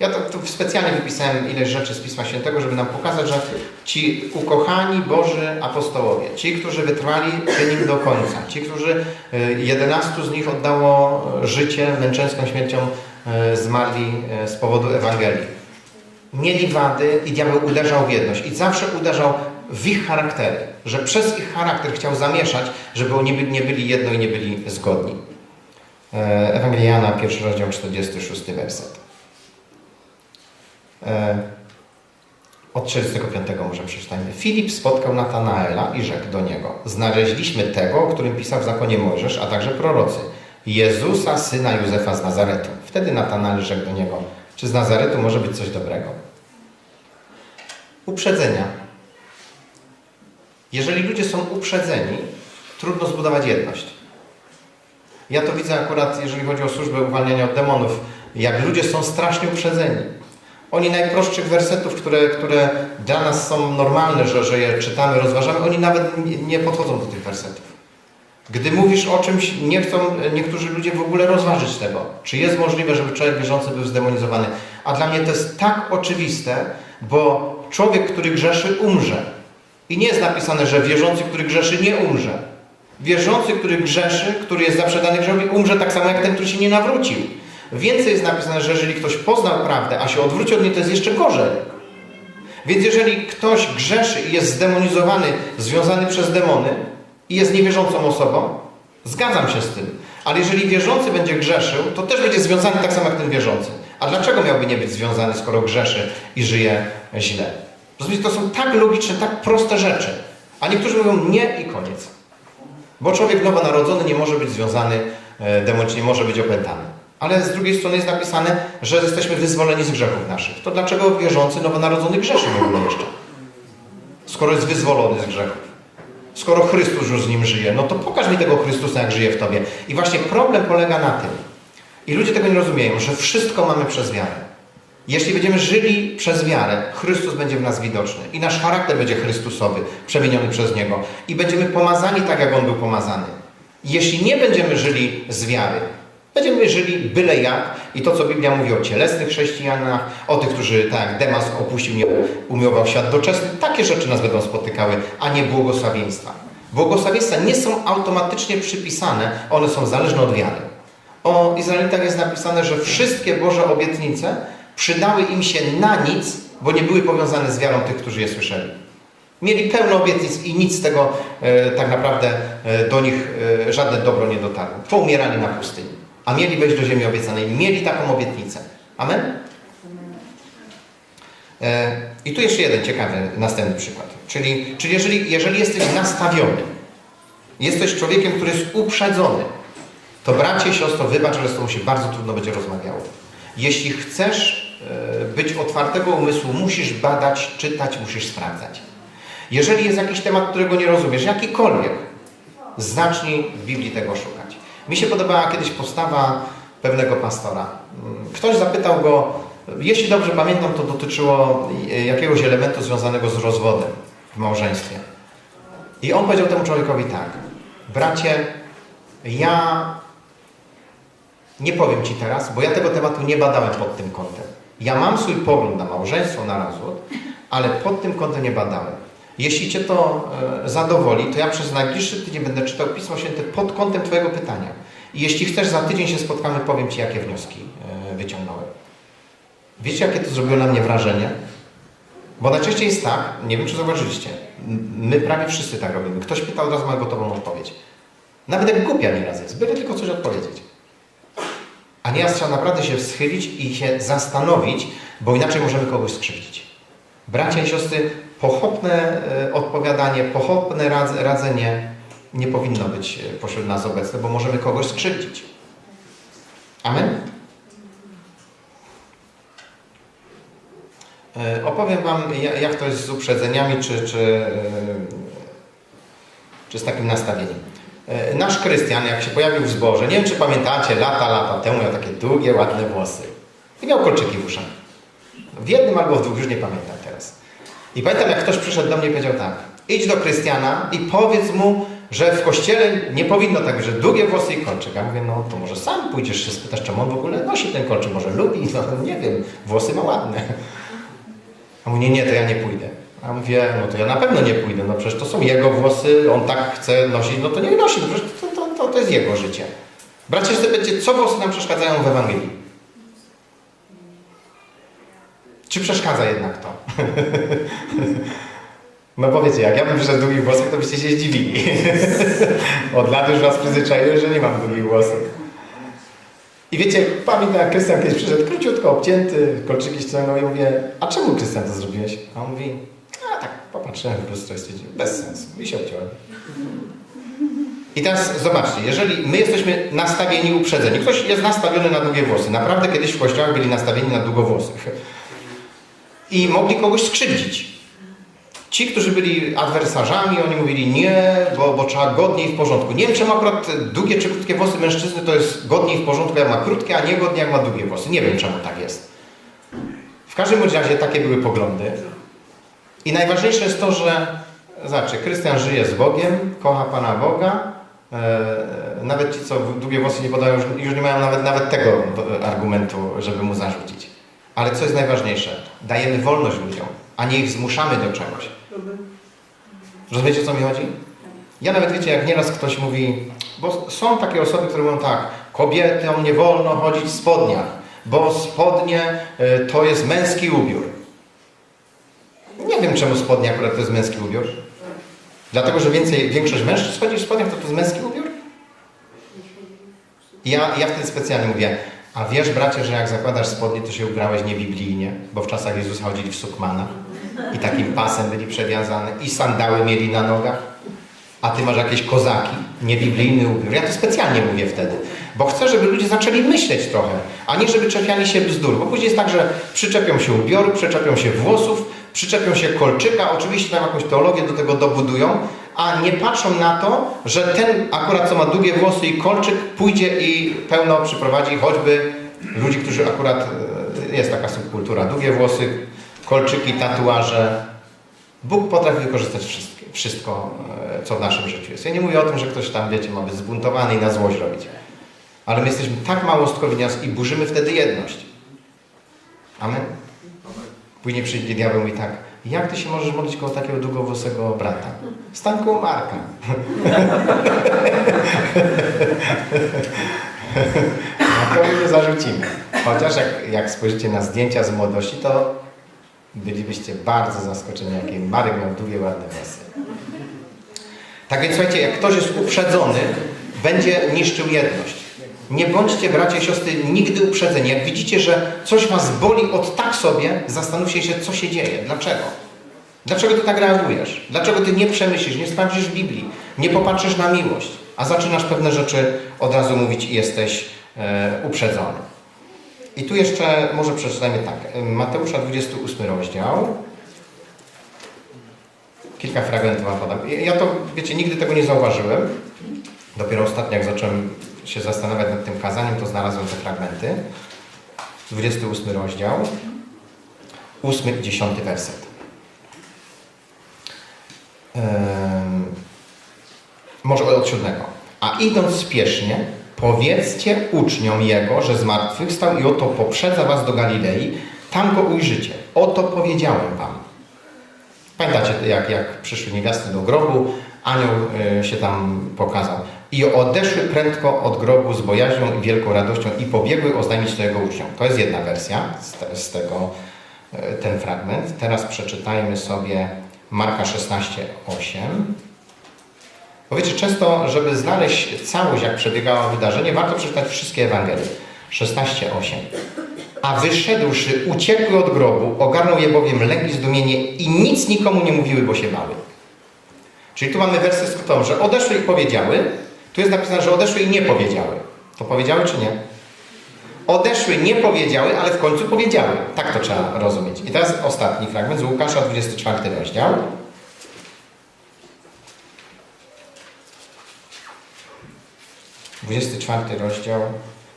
Ja to tu specjalnie wypisałem ileś rzeczy z Pisma Świętego, żeby nam pokazać, że ci ukochani Boży apostołowie, ci, którzy wytrwali przy Nim do końca, ci, którzy 11 z nich oddało życie męczeńską śmiercią, zmarli z powodu Ewangelii. Mieli wady i diabeł uderzał w jedność i zawsze uderzał w ich charaktery, że przez ich charakter chciał zamieszać, żeby oni nie byli jedno i nie byli zgodni. Ewangelia Jana, 1 rozdział, 46 werset. Od 45 może przeczytajmy. Filip spotkał Natanaela i rzekł do niego: znaleźliśmy tego, o którym pisał w zakonie Mojżesz, a także prorocy, Jezusa, syna Józefa z Nazaretu. Wtedy Natanael rzekł do niego: czy z Nazaretu może być coś dobrego? Uprzedzenia. Jeżeli ludzie są uprzedzeni, trudno zbudować jedność. Ja to widzę akurat, jeżeli chodzi o służbę uwalniania od demonów, jak ludzie są strasznie uprzedzeni. Oni najprostszych wersetów, które dla nas są normalne, że je czytamy, rozważamy, oni nawet nie podchodzą do tych wersetów. Gdy mówisz o czymś, nie chcą niektórzy ludzie w ogóle rozważyć tego. Czy jest możliwe, żeby człowiek wierzący był zdemonizowany? A dla mnie to jest tak oczywiste, bo człowiek, który grzeszy, umrze. I nie jest napisane, że wierzący, który grzeszy, nie umrze. Wierzący, który grzeszy, który jest zaprzedany grzechowi, umrze tak samo jak ten, który się nie nawrócił. Więcej jest napisane, że jeżeli ktoś poznał prawdę, a się odwróci od niej, to jest jeszcze gorzej. Więc jeżeli ktoś grzeszy i jest zdemonizowany, związany przez demony i jest niewierzącą osobą, zgadzam się z tym. Ale jeżeli wierzący będzie grzeszył, to też będzie związany tak samo jak ten wierzący. A dlaczego miałby nie być związany, skoro grzeszy i żyje źle? Rozumiecie, to są tak logiczne, tak proste rzeczy. A niektórzy mówią nie i koniec. Bo człowiek nowonarodzony nie może być związany demonicznie, nie może być opętany. Ale z drugiej strony jest napisane, że jesteśmy wyzwoleni z grzechów naszych. To dlaczego wierzący nowonarodzony grzeszy w ogóle jeszcze? Skoro jest wyzwolony z grzechów. Skoro Chrystus już z nim żyje, no to pokaż mi tego Chrystusa, jak żyje w tobie. I właśnie problem polega na tym, i ludzie tego nie rozumieją, że wszystko mamy przez wiarę. Jeśli będziemy żyli przez wiarę, Chrystus będzie w nas widoczny. I nasz charakter będzie Chrystusowy, przemieniony przez Niego. I będziemy pomazani tak, jak On był pomazany. Jeśli nie będziemy żyli z wiary, będziemy żyli byle jak. I to, co Biblia mówi o cielesnych chrześcijanach, o tych, którzy, tak jak Demas opuścił, nie umiłował świat doczesny, takie rzeczy nas będą spotykały, a nie błogosławieństwa. Błogosławieństwa nie są automatycznie przypisane, one są zależne od wiary. O Izraelitach jest napisane, że wszystkie Boże obietnice przydały im się na nic, bo nie były powiązane z wiarą tych, którzy je słyszeli. Mieli pełno obietnic i nic z tego tak naprawdę do nich żadne dobro nie dotarło. Poumierali na pustyni. A mieli wejść do ziemi obiecanej. Mieli taką obietnicę. Amen? I tu jeszcze jeden ciekawy, następny przykład. Czyli jeżeli jesteś nastawiony, jesteś człowiekiem, który jest uprzedzony, to bracie i siostro, wybacz, ale z tobą się bardzo trudno będzie rozmawiało. Jeśli chcesz być otwartego umysłu, musisz badać, czytać, musisz sprawdzać. Jeżeli jest jakiś temat, którego nie rozumiesz, jakikolwiek, zacznij w Biblii tego szukać. Mi się podobała kiedyś postawa pewnego pastora. Ktoś zapytał go, jeśli dobrze pamiętam, to dotyczyło jakiegoś elementu związanego z rozwodem w małżeństwie. I on powiedział temu człowiekowi tak: bracie, ja nie powiem ci teraz, bo ja tego tematu nie badałem pod tym kątem. Ja mam swój pogląd na małżeństwo, na rozwód, ale pod tym kątem nie badałem. Jeśli cię to zadowoli, to ja przez najbliższy tydzień będę czytał Pismo Święte pod kątem twojego pytania. I jeśli chcesz, za tydzień się spotkamy, powiem ci, jakie wnioski wyciągnąłem. Wiecie, jakie to zrobiło na mnie wrażenie? Bo najczęściej jest tak, nie wiem, czy zauważyliście, my prawie wszyscy tak robimy. Ktoś pyta, od razu ma gotową odpowiedź. Nawet jak głupia nieraz jest, byle tylko coś odpowiedzieć. A nieraz trzeba naprawdę się schylić i się zastanowić, bo inaczej możemy kogoś skrzywdzić. Bracia i siostry, pochopne odpowiadanie, pochopne radzenie nie powinno być pośród nas obecne, bo możemy kogoś skrzywdzić. Amen? Opowiem wam, jak to jest z uprzedzeniami, czy z takim nastawieniem. Nasz Krystian, jak się pojawił w zborze, nie wiem, czy pamiętacie, lata temu miał takie długie, ładne włosy. I miał kolczyki w uszach. W jednym albo w dwóch, już nie pamiętam teraz. I pamiętam, jak ktoś przyszedł do mnie i powiedział tak: idź do Krystiana i powiedz mu, że w kościele nie powinno tak być, że długie włosy i kolczyk. Ja mówię, no to może sam pójdziesz się spytasz, czemu on w ogóle nosi ten kolczyk, może lubi, no nie wiem, włosy ma ładne. A mówi, nie, to ja nie pójdę. A mówię, no to ja na pewno nie pójdę, no przecież to są jego włosy, on tak chce nosić, no to niech nosi, no przecież to jest jego życie. Bracie, zapytajcie, co włosy nam przeszkadzają w Ewangelii? Czy przeszkadza jednak to? No powiecie, jak ja bym przyszedł długich włosów, to byście się zdziwili. Od lat już was przyzwyczaiłem, że nie mam długich włosów. I wiecie, pamiętam, jak Krystian kiedyś przyszedł króciutko obcięty, kolczyki ściągnął i mówię, a czemu, Krystian, to zrobiłeś? A on mówi, a tak popatrzyłem po prostu i stwierdziłem, bez sensu. I się obciąłem. I teraz zobaczcie, jeżeli my jesteśmy nastawieni, uprzedzeni, ktoś jest nastawiony na długie włosy, naprawdę kiedyś w kościołach byli nastawieni na długowłosych i mogli kogoś skrzywdzić. Ci, którzy byli adwersarzami, oni mówili nie, bo trzeba godniej w porządku. Nie wiem, czemu akurat długie czy krótkie włosy mężczyzny to jest godniej w porządku, jak ma krótkie, a niegodnie, jak ma długie włosy. Nie wiem, czemu tak jest. W każdym razie takie były poglądy. I najważniejsze jest to, że zobaczcie, Krystian żyje z Bogiem, kocha Pana Boga. Nawet ci, co długie włosy nie podają, już nie mają nawet tego argumentu, żeby mu zarzucić. Ale co jest najważniejsze? Dajemy wolność ludziom, a nie ich zmuszamy do czegoś. Rozumiecie, o co mi chodzi? Ja nawet, wiecie, jak nieraz ktoś mówi, bo są takie osoby, które mówią tak, kobietom nie wolno chodzić w spodniach, bo spodnie to jest męski ubiór. Nie wiem, czemu spodnie akurat to jest męski ubiór. Dlatego, że większość mężczyzn chodzi w spodniach, to jest męski ubiór? Ja wtedy specjalnie mówię, a wiesz, bracie, że jak zakładasz spodnie, to się ubrałeś niebiblijnie, bo w czasach Jezusa chodzili w sukmanach i takim pasem byli przewiązane i sandały mieli na nogach, a ty masz jakieś kozaki, niebiblijny ubiór. Ja to specjalnie mówię wtedy, bo chcę, żeby ludzie zaczęli myśleć trochę, a nie żeby czepiali się bzdur, bo później jest tak, że przyczepią się ubioru, przyczepią się włosów, przyczepią się kolczyka, oczywiście tam jakąś teologię do tego dobudują, a nie patrzą na to, że ten akurat, co ma długie włosy i kolczyk, pójdzie i pełno przyprowadzi choćby ludzi, którzy akurat, jest taka subkultura, długie włosy, kolczyki, tatuaże. Bóg potrafi wykorzystać wszystko, co w naszym życiu jest. Ja nie mówię o tym, że ktoś tam, wiecie, ma być zbuntowany i na złość robić. Ale my jesteśmy tak małostkowi i burzymy wtedy jedność. Amen? Później przyjdzie diabeł i mówi tak, jak ty się możesz modlić koło takiego długowłosego brata? Stań koło Marka. No to my nie zarzucimy. Chociaż jak spojrzycie na zdjęcia z młodości, to bylibyście bardzo zaskoczeni, jakie Marek miał długie, ładne włosy. Tak więc słuchajcie, jak ktoś jest uprzedzony, będzie niszczył jedność. Nie bądźcie, bracia i siostry, nigdy uprzedzeni. Jak widzicie, że coś was boli od tak sobie, zastanówcie się, co się dzieje. Dlaczego? Dlaczego ty tak reagujesz? Dlaczego ty nie przemyślisz, nie sprawdzisz w Biblii, nie popatrzysz na miłość, a zaczynasz pewne rzeczy od razu mówić i jesteś uprzedzony. I tu jeszcze może przeczytajmy tak. Mateusza 28 rozdział. Kilka fragmentów wam podam. Ja to, wiecie, nigdy tego nie zauważyłem. Dopiero ostatnio, jak zacząłem się zastanawiać nad tym kazaniem, to znalazłem te fragmenty. 28 rozdział, 8 i 10 werset. Może od 7. A idąc spiesznie, powiedzcie uczniom Jego, że zmartwychwstał i oto poprzedza was do Galilei, tam Go ujrzycie. Oto powiedziałem wam. Pamiętacie, jak przyszły niewiasty do grobu, anioł się tam pokazał. I odeszły prędko od grobu z bojaźnią i wielką radością i pobiegły oznajmić to jego uczniom. To jest jedna wersja z tego, ten fragment. Teraz przeczytajmy sobie Marka 16:8. Bo wiecie, często, żeby znaleźć całość, jak przebiegało wydarzenie, warto przeczytać wszystkie Ewangelie. 16:8. A wyszedłszy, uciekły od grobu, ogarnął je bowiem lęk i zdumienie i nic nikomu nie mówiły, bo się bały. Czyli tu mamy wersję skrótową, że odeszły i powiedziały. Tu jest napisane, że odeszły i nie powiedziały. To powiedziały czy nie? Odeszły, nie powiedziały, ale w końcu powiedziały. Tak to trzeba rozumieć. I teraz ostatni fragment z Łukasza, 24 rozdział. rozdział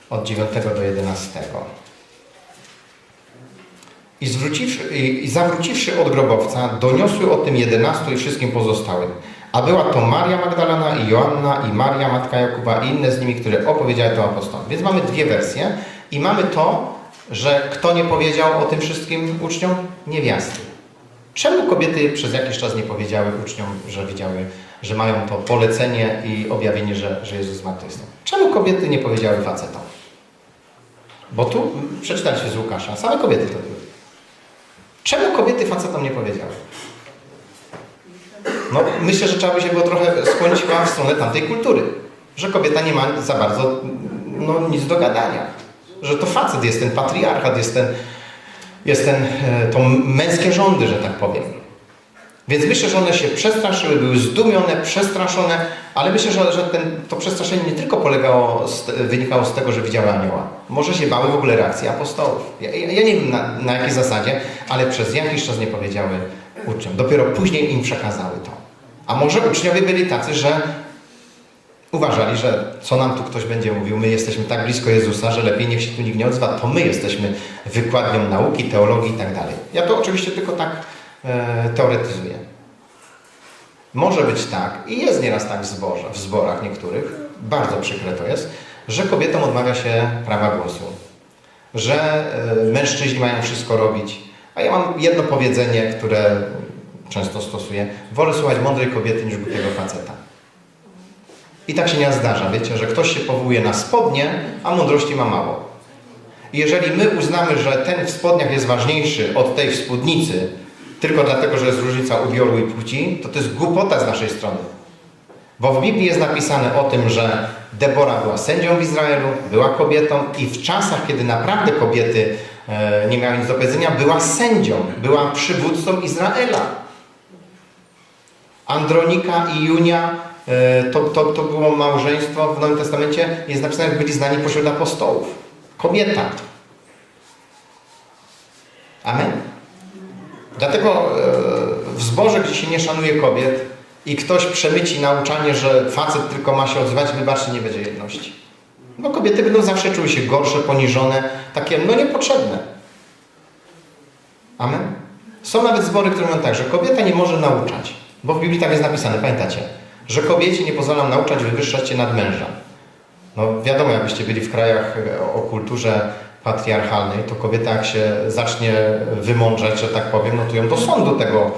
od 9 do 11. I zawróciwszy od grobowca, doniosły o tym 11 i wszystkim pozostałym. A była to Maria Magdalena i Joanna i Maria, matka Jakuba i inne z nimi, które opowiedziały to apostolom. Więc mamy dwie wersje i mamy to, że kto nie powiedział o tym wszystkim uczniom? Niewiasty. Czemu kobiety przez jakiś czas nie powiedziały uczniom, że widziały, że mają to polecenie i objawienie, że Jezus zmartwychwstał? Czemu kobiety nie powiedziały facetom? Bo tu przeczytaliście z Łukasza, same kobiety to były. Czemu kobiety facetom nie powiedziały? No, myślę, że trzeba by się było trochę skłonić chyba w stronę tamtej kultury. Że kobieta nie ma za bardzo nic do gadania. Że to facet jest ten patriarchat, to męskie rządy, że tak powiem. Więc myślę, że one się przestraszyły, były zdumione, przestraszone, ale myślę, że to przestraszenie nie tylko wynikało z tego, że widziały anioła. Może się bały w ogóle reakcji apostołów. Ja nie wiem na jakiej zasadzie, ale przez jakiś czas nie powiedziały uczniom. Dopiero później im przekazały to. A może uczniowie byli tacy, że uważali, że co nam tu ktoś będzie mówił, my jesteśmy tak blisko Jezusa, że lepiej niech się tu nikt nie odzywa, to my jesteśmy wykładnią nauki, teologii i tak dalej. Ja to oczywiście tylko tak teoretyzuję. Może być tak, i jest nieraz tak w zborach niektórych, bardzo przykre to jest, że kobietom odmawia się prawa głosu. Że mężczyźni mają wszystko robić. A ja mam jedno powiedzenie, które często stosuję. Wolę słuchać mądrej kobiety niż głupiego faceta. I tak się nie zdarza, wiecie, że ktoś się powołuje na spodnie, a mądrości ma mało. I jeżeli my uznamy, że ten w spodniach jest ważniejszy od tej w spódnicy, tylko dlatego, że jest różnica ubioru i płci, to jest głupota z naszej strony. Bo w Biblii jest napisane o tym, że Debora była sędzią w Izraelu, była kobietą i w czasach, kiedy naprawdę kobiety nie miały nic do powiedzenia, była sędzią, była przywódcą Izraela. Andronika i Junia, to było małżeństwo w Nowym Testamencie, jest napisane, jak byli znani pośród apostołów. Kobieta. Amen? Dlatego w zborze, gdzie się nie szanuje kobiet i ktoś przemyci nauczanie, że facet tylko ma się odzywać, wybaczcie, nie będzie jedności. Bo kobiety będą zawsze czuły się gorsze, poniżone, takie niepotrzebne. Amen? Są nawet zbory, które mówią tak, że kobieta nie może nauczać. Bo w Biblii tak jest napisane, pamiętacie? Że kobiecie nie pozwalam nauczać, wywyższać się nad męża. No wiadomo, jakbyście byli w krajach o kulturze patriarchalnej, to kobieta jak się zacznie wymądrzać, że tak powiem, to ją do sądu tego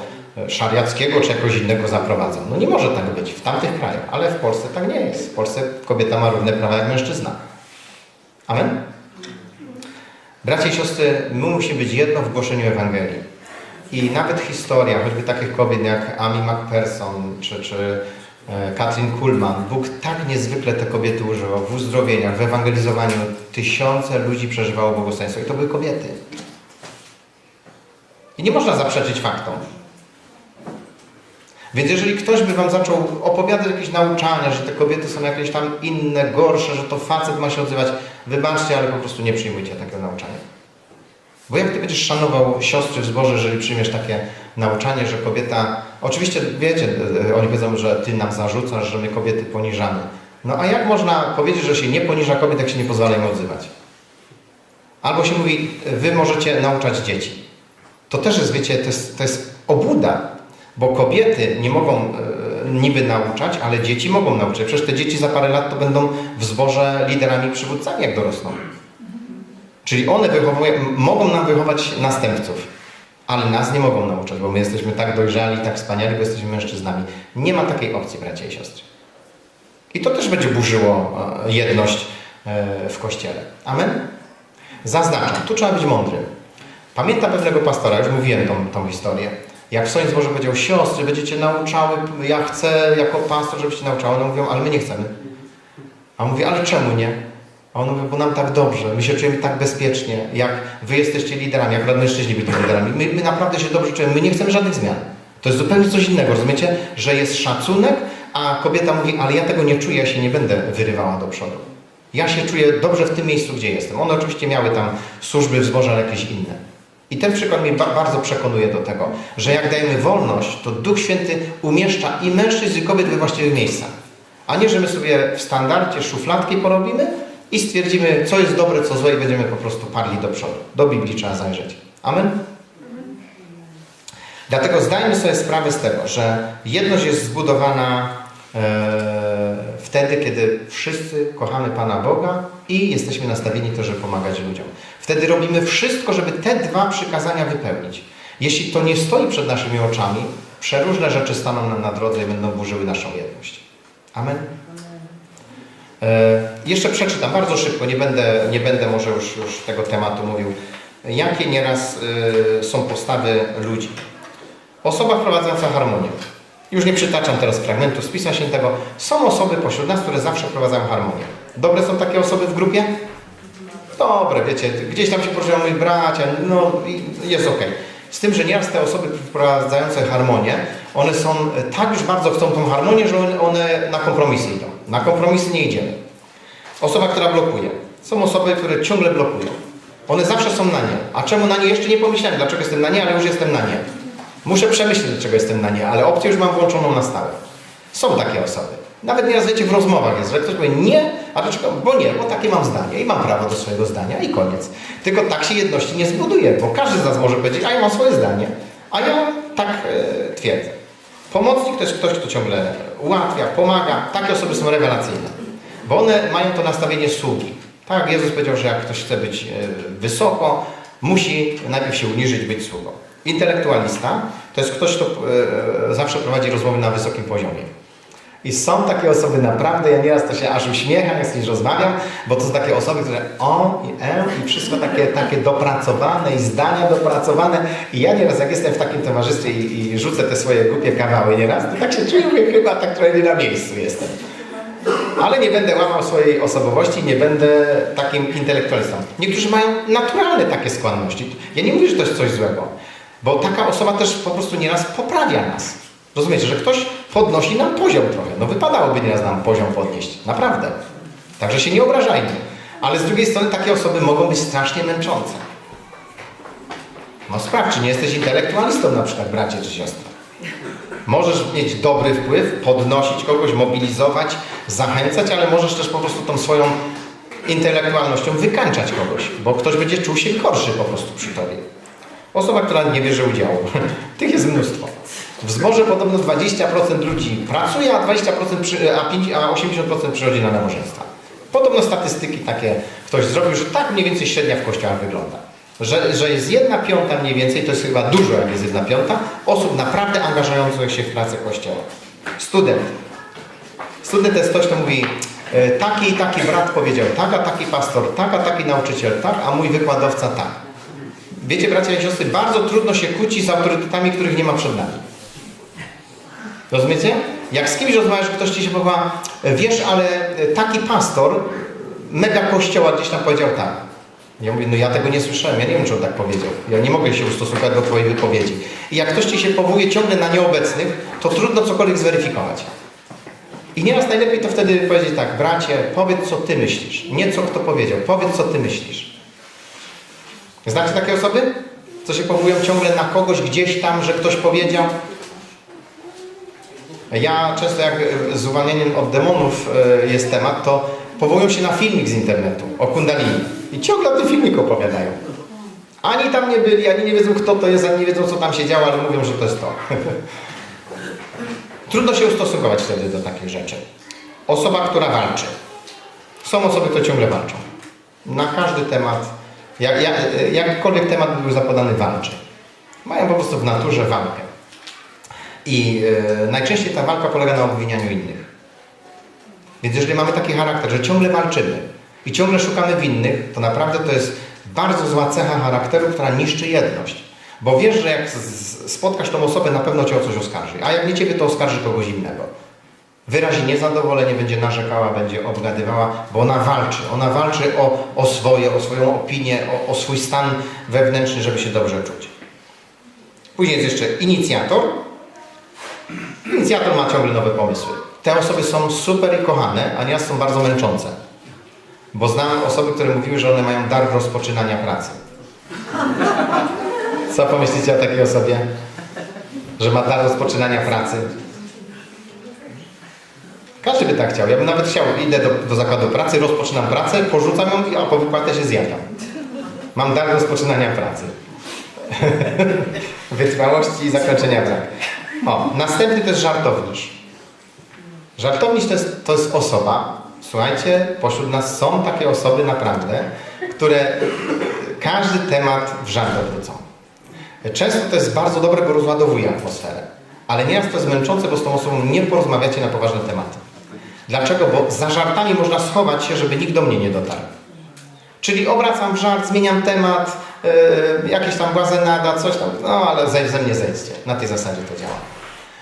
szariackiego czy jakoś innego zaprowadzą. No nie może tak być w tamtych krajach, ale w Polsce tak nie jest. W Polsce kobieta ma równe prawa jak mężczyzna. Amen? Bracia i siostry, my musimy być jedno w głoszeniu Ewangelii. I nawet historia, choćby takich kobiet jak Amy McPherson czy Katrin Kuhlman, Bóg tak niezwykle te kobiety używał w uzdrowieniach, w ewangelizowaniu. Tysiące ludzi przeżywało błogosławieństwo i to były kobiety. I nie można zaprzeczyć faktom. Więc jeżeli ktoś by wam zaczął opowiadać jakieś nauczania, że te kobiety są jakieś tam inne, gorsze, że to facet ma się odzywać, wybaczcie, ale po prostu nie przyjmujcie takiego nauczania. Bo jak ty będziesz szanował siostry w zborze, jeżeli przyjmiesz takie nauczanie, że kobieta... Oczywiście, wiecie, oni powiedzą, że ty nam zarzucasz, że my kobiety poniżamy. No a jak można powiedzieć, że się nie poniża kobiet, jak się nie pozwala im odzywać? Albo się mówi, wy możecie nauczać dzieci. To też jest, wiecie, to jest obłuda. Bo kobiety nie mogą niby nauczać, ale dzieci mogą nauczyć. Przecież te dzieci za parę lat to będą w zborze liderami, przywódcami, jak dorosną. Czyli one mogą nam wychować następców, ale nas nie mogą nauczać, bo my jesteśmy tak dojrzali, tak wspaniali, bo jesteśmy mężczyznami. Nie ma takiej opcji, bracia i siostry. I to też będzie burzyło jedność w Kościele. Amen? Zaznaczam, tu trzeba być mądrym. Pamiętam pewnego pastora, już mówiłem tą historię. Jak w swoim zborze powiedział, siostry, będziecie nauczały, ja chcę jako pastor, żebyście nauczały. One mówią, ale my nie chcemy. A on mówi, ale czemu nie? A on mówi, bo nam tak dobrze, my się czujemy tak bezpiecznie, jak wy jesteście liderami, jak mężczyźni byli liderami. My naprawdę się dobrze czujemy, my nie chcemy żadnych zmian. To jest zupełnie coś innego, rozumiecie? Że jest szacunek, a kobieta mówi, ale ja tego nie czuję, ja się nie będę wyrywała do przodu. Ja się czuję dobrze w tym miejscu, gdzie jestem. One oczywiście miały tam służby w zborze, ale jakieś inne. I ten przykład mnie bardzo przekonuje do tego, że jak dajemy wolność, to Duch Święty umieszcza i mężczyzn, i kobiet we właściwych miejscach. A nie, że my sobie w standardzie szufladki porobimy i stwierdzimy, co jest dobre, co złe i będziemy po prostu parli do przodu. Do Biblii trzeba zajrzeć. Amen? Dlatego zdajmy sobie sprawę z tego, że jedność jest zbudowana wtedy, kiedy wszyscy kochamy Pana Boga i jesteśmy nastawieni też, żeby pomagać ludziom. Wtedy robimy wszystko, żeby te dwa przykazania wypełnić. Jeśli to nie stoi przed naszymi oczami, przeróżne rzeczy staną nam na drodze i będą burzyły naszą jedność. Amen? Jeszcze przeczytam bardzo szybko, nie będę może już tego tematu mówił. Jakie nieraz są postawy ludzi. Osoba wprowadzająca harmonię. Już nie przytaczam teraz fragmentu z Pisma Świętego. Są osoby pośród nas, które zawsze wprowadzają harmonię. Dobre są takie osoby w grupie? Dobre, wiecie, gdzieś tam się poruszają moi bracia, no jest okej. Z tym, że nieraz te osoby wprowadzające harmonię, one są, tak już bardzo chcą tą harmonię, że one na kompromisy idą. Na kompromisy nie idziemy. Osoba, która blokuje. Są osoby, które ciągle blokują. One zawsze są na nie. A czemu na nie? Jeszcze nie pomyślałem, dlaczego jestem na nie, ale już jestem na nie. Muszę przemyśleć, dlaczego jestem na nie, ale opcję już mam włączoną na stałe. Są takie osoby. Nawet nieraz, wiecie, w rozmowach jest, że ktoś powie nie, a dlaczego? Bo nie, bo takie mam zdanie i mam prawo do swojego zdania i koniec. Tylko tak się jedności nie zbuduje, bo każdy z nas może powiedzieć, a ja mam swoje zdanie, a ja tak twierdzę. Pomocnik to jest ktoś, kto ciągle ułatwia, pomaga. Takie osoby są rewelacyjne, bo one mają to nastawienie sługi. Tak, Jezus powiedział, że jak ktoś chce być wysoko, musi najpierw się uniżyć, być sługą. Intelektualista to jest ktoś, kto zawsze prowadzi rozmowy na wysokim poziomie. I są takie osoby naprawdę, ja nieraz to się aż uśmiecham, jak z kimś rozmawiam, bo to są takie osoby, które i wszystko takie dopracowane i zdania dopracowane. I ja nieraz, jak jestem w takim towarzystwie i rzucę te swoje głupie kawały nieraz, to tak się czuję, mówię, chyba tak trochę nie na miejscu jestem. Ale nie będę łamał swojej osobowości, nie będę takim intelektualistą. Niektórzy mają naturalne takie skłonności. Ja nie mówię, że to jest coś złego, bo taka osoba też po prostu nieraz poprawia nas. Rozumiecie, że ktoś podnosi nam poziom trochę. No wypadałoby nieraz nam poziom podnieść. Naprawdę. Także się nie obrażajmy. Ale z drugiej strony takie osoby mogą być strasznie męczące. No sprawdź, czy nie jesteś intelektualistą na przykład, bracie czy siostro. Możesz mieć dobry wpływ, podnosić kogoś, mobilizować, zachęcać, ale możesz też po prostu tą swoją intelektualnością wykańczać kogoś, bo ktoś będzie czuł się gorszy po prostu przy tobie. Osoba, która nie bierze udziału. Tych jest mnóstwo. W zborze podobno 20% ludzi pracuje, a 80% przychodzi na nabożeństwa. Podobno statystyki takie ktoś zrobił, że tak mniej więcej średnia w kościołach wygląda. Że jest 1/5 mniej więcej, to jest chyba dużo, jak jest 1/5 osób naprawdę angażujących się w pracę kościoła. Student. Student to jest ktoś, kto mówi, taki i taki brat powiedział tak, a taki pastor, tak, a taki nauczyciel, tak, a mój wykładowca tak. Wiecie, bracia i siostry, bardzo trudno się kłócić z autorytetami, których nie ma przed nami. Rozumiecie? Jak z kimś rozmawiasz, ktoś ci się powie, wiesz, ale taki pastor mega kościoła gdzieś tam powiedział tak. Ja mówię, no ja tego nie słyszałem, ja nie wiem, czy on tak powiedział. Ja nie mogę się ustosunkować do twojej wypowiedzi. I jak ktoś ci się powołuje ciągle na nieobecnych, to trudno cokolwiek zweryfikować. I nieraz najlepiej to wtedy powiedzieć tak, bracie, powiedz, co ty myślisz. Nie co kto powiedział, powiedz, co ty myślisz. Znacie takie osoby? Co się powołują ciągle na kogoś gdzieś tam, że ktoś powiedział? Ja często jak z uwalnieniem od demonów jest temat, to powołują się na filmik z internetu o Kundalini. I ciągle o tym filmiku opowiadają. Ani tam nie byli, ani nie wiedzą, kto to jest, ani nie wiedzą, co tam się działo, ale mówią, że to jest to. Trudno się ustosunkować wtedy do takich rzeczy. Osoba, która walczy. Są osoby, które ciągle walczą. Na każdy temat, jakkolwiek temat był zapodany, walczy. Mają po prostu w naturze walkę. I najczęściej ta walka polega na obwinianiu innych. Więc jeżeli mamy taki charakter, że ciągle walczymy i ciągle szukamy winnych, to naprawdę to jest bardzo zła cecha charakteru, która niszczy jedność. Bo wiesz, że jak spotkasz tą osobę, na pewno cię o coś oskarży. A jak nie ciebie, to oskarży kogoś innego. Wyrazi niezadowolenie, będzie narzekała, będzie obgadywała, bo ona walczy. Ona walczy o swoją opinię, o swój stan wewnętrzny, żeby się dobrze czuć. Później jest jeszcze inicjator. Inicjator ma ciągle nowe pomysły. Te osoby są super i kochane, a nieraz są bardzo męczące. Bo znam osoby, które mówiły, że one mają dar rozpoczynania pracy. Co pomyślicie o takiej osobie? Że ma dar rozpoczynania pracy? Każdy by tak chciał. Ja bym nawet chciał, idę do zakładu pracy, rozpoczynam pracę, porzucam ją, a po wypłatę się zjadam. Mam dar rozpoczynania pracy. Wytrwałości i zakończenia brak. O, następny to jest żartowniś. Żartowniś to jest osoba, słuchajcie, pośród nas są takie osoby naprawdę, które każdy temat w żart odwrócą. Często to jest bardzo dobre, bo rozładowuje atmosferę. Ale nieraz to jest męczące, bo z tą osobą nie porozmawiacie na poważne tematy. Dlaczego? Bo za żartami można schować się, żeby nikt do mnie nie dotarł. Czyli obracam w żart, zmieniam temat, jakieś tam błazenada, coś tam, no ale ze mnie zejdźcie. Na tej zasadzie to działa.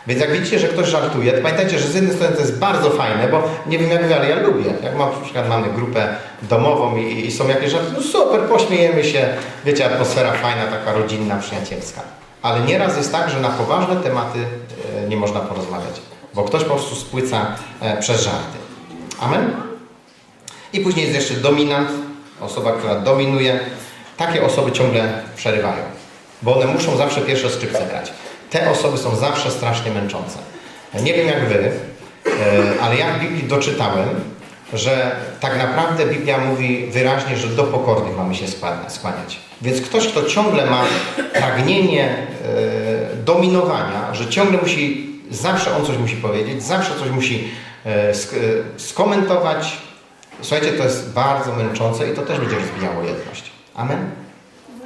Więc jak widzicie, że ktoś żartuje, to pamiętajcie, że z jednej strony to jest bardzo fajne, bo nie wiem jak wy, ale ja lubię. Jak na przykład mamy grupę domową i są jakieś żarty, no super, pośmiejemy się, wiecie, atmosfera fajna, taka rodzinna, przyjacielska. Ale nieraz jest tak, że na poważne tematy nie można porozmawiać, bo ktoś po prostu spłyca przez żarty. Amen? I później jest jeszcze dominant, osoba, która dominuje. Takie osoby ciągle przerywają, bo one muszą zawsze pierwsze skrzypce grać. Te osoby są zawsze strasznie męczące. Nie wiem jak wy, ale ja w Biblii doczytałem, że tak naprawdę Biblia mówi wyraźnie, że do pokornych mamy się skłaniać. Więc ktoś, kto ciągle ma pragnienie dominowania, że ciągle musi, zawsze on coś musi powiedzieć, zawsze coś musi skomentować. Słuchajcie, to jest bardzo męczące i to też będzie rozbijało jedność. Amen?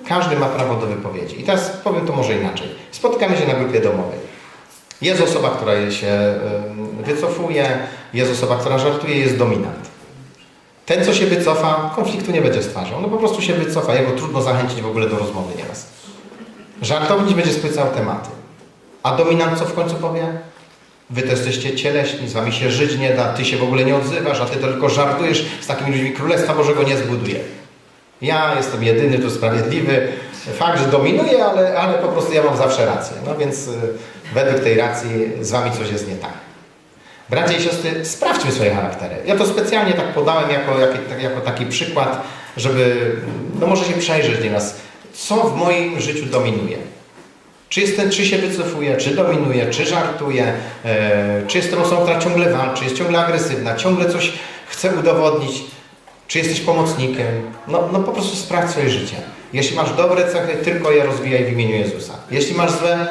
Każdy ma prawo do wypowiedzi. I teraz powiem to może inaczej. Spotykamy się na grupie domowej. Jest osoba, która się wycofuje, jest osoba, która żartuje, jest dominant. Ten, co się wycofa, konfliktu nie będzie stwarzał. No po prostu się wycofa, jego trudno zachęcić w ogóle do rozmowy nieraz. Żartownik będzie spłycał tematy. A dominant co w końcu powie? Wy to jesteście cieleśni, z wami się żyć nie da, ty się w ogóle nie odzywasz, a ty tylko żartujesz, z takimi ludźmi Królestwa Bożego nie zbuduje. Ja jestem jedyny tu sprawiedliwy. Fakt, że dominuję, ale po prostu ja mam zawsze rację. No więc według tej racji z wami coś jest nie tak. Bracia i siostry, sprawdźmy swoje charaktery. Ja to specjalnie tak podałem jako taki przykład, żeby no może się przejrzeć nieraz, co w moim życiu dominuje. Czy się wycofuje, czy dominuje, czy żartuje, czy jestem osobą, która ciągle walczy, jest ciągle agresywna, ciągle coś chce udowodnić. Czy jesteś pomocnikiem? No po prostu sprawdź swoje życie. Jeśli masz dobre cechy, tylko je rozwijaj w imieniu Jezusa. Jeśli masz złe,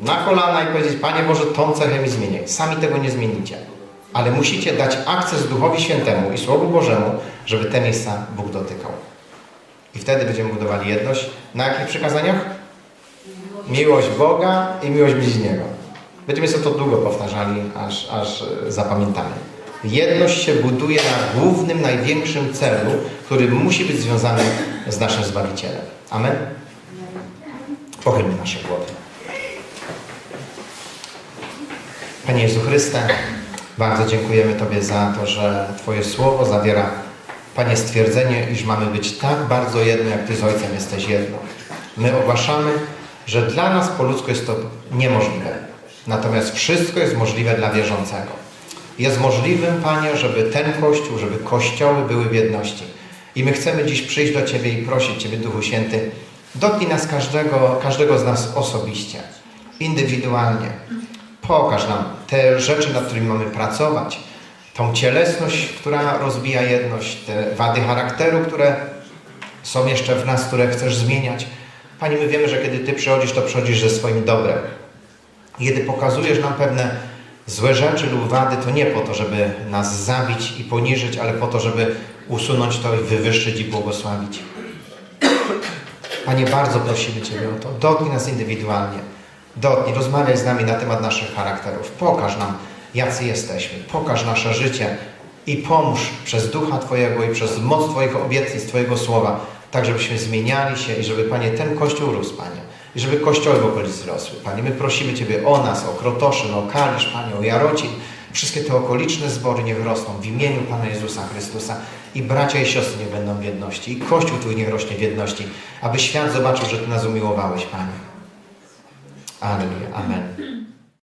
na kolana i powiedzieć, Panie Boże, tą cechę mi zmieniaj. Sami tego nie zmienicie. Ale musicie dać akces Duchowi Świętemu i Słowu Bożemu, żeby te miejsca Bóg dotykał. I wtedy będziemy budowali jedność. Na jakich przykazaniach? Miłość Boga i miłość bliźniego. Będziemy sobie to długo powtarzali, aż zapamiętamy. Jedność się buduje na głównym, największym celu, który musi być związany z naszym Zbawicielem. Amen? Pochylmy nasze głowy. Panie Jezu Chryste, bardzo dziękujemy Tobie za to, że Twoje Słowo zawiera, Panie, stwierdzenie, iż mamy być tak bardzo jedno, jak Ty z Ojcem jesteś jedno. My ogłaszamy, że dla nas po ludzku jest to niemożliwe. Natomiast wszystko jest możliwe dla wierzącego. Jest możliwym, Panie, żeby ten Kościół, żeby kościoły były w jedności. I my chcemy dziś przyjść do Ciebie i prosić Ciebie, Duchu Święty, dotknij nas każdego z nas osobiście, indywidualnie. Pokaż nam te rzeczy, nad którymi mamy pracować, tą cielesność, która rozbija jedność, te wady charakteru, które są jeszcze w nas, które chcesz zmieniać. Panie, my wiemy, że kiedy Ty przychodzisz, to przychodzisz ze swoim dobrem. Kiedy pokazujesz nam pewne złe rzeczy lub wady, to nie po to, żeby nas zabić i poniżyć, ale po to, żeby usunąć to i wywyższyć i błogosławić. Panie, bardzo prosimy Ciebie o to. Dotknij nas indywidualnie. Dotknij, rozmawiaj z nami na temat naszych charakterów. Pokaż nam, jacy jesteśmy. Pokaż nasze życie i pomóż przez Ducha Twojego i przez moc Twoich obietnic, Twojego Słowa, tak żebyśmy zmieniali się i żeby, Panie, ten Kościół rósł, Panie. I żeby kościoły w okolicy rosły. Panie, my prosimy Ciebie o nas, o Krotoszyn, o Kalisz, Panie, o Jarocin. Wszystkie te okoliczne zbory niech rosną w imieniu Pana Jezusa Chrystusa. I bracia i siostry niech będą w jedności. I Kościół Twój niech rośnie w jedności. Aby świat zobaczył, że Ty nas umiłowałeś, Panie. Alleluja. Amen.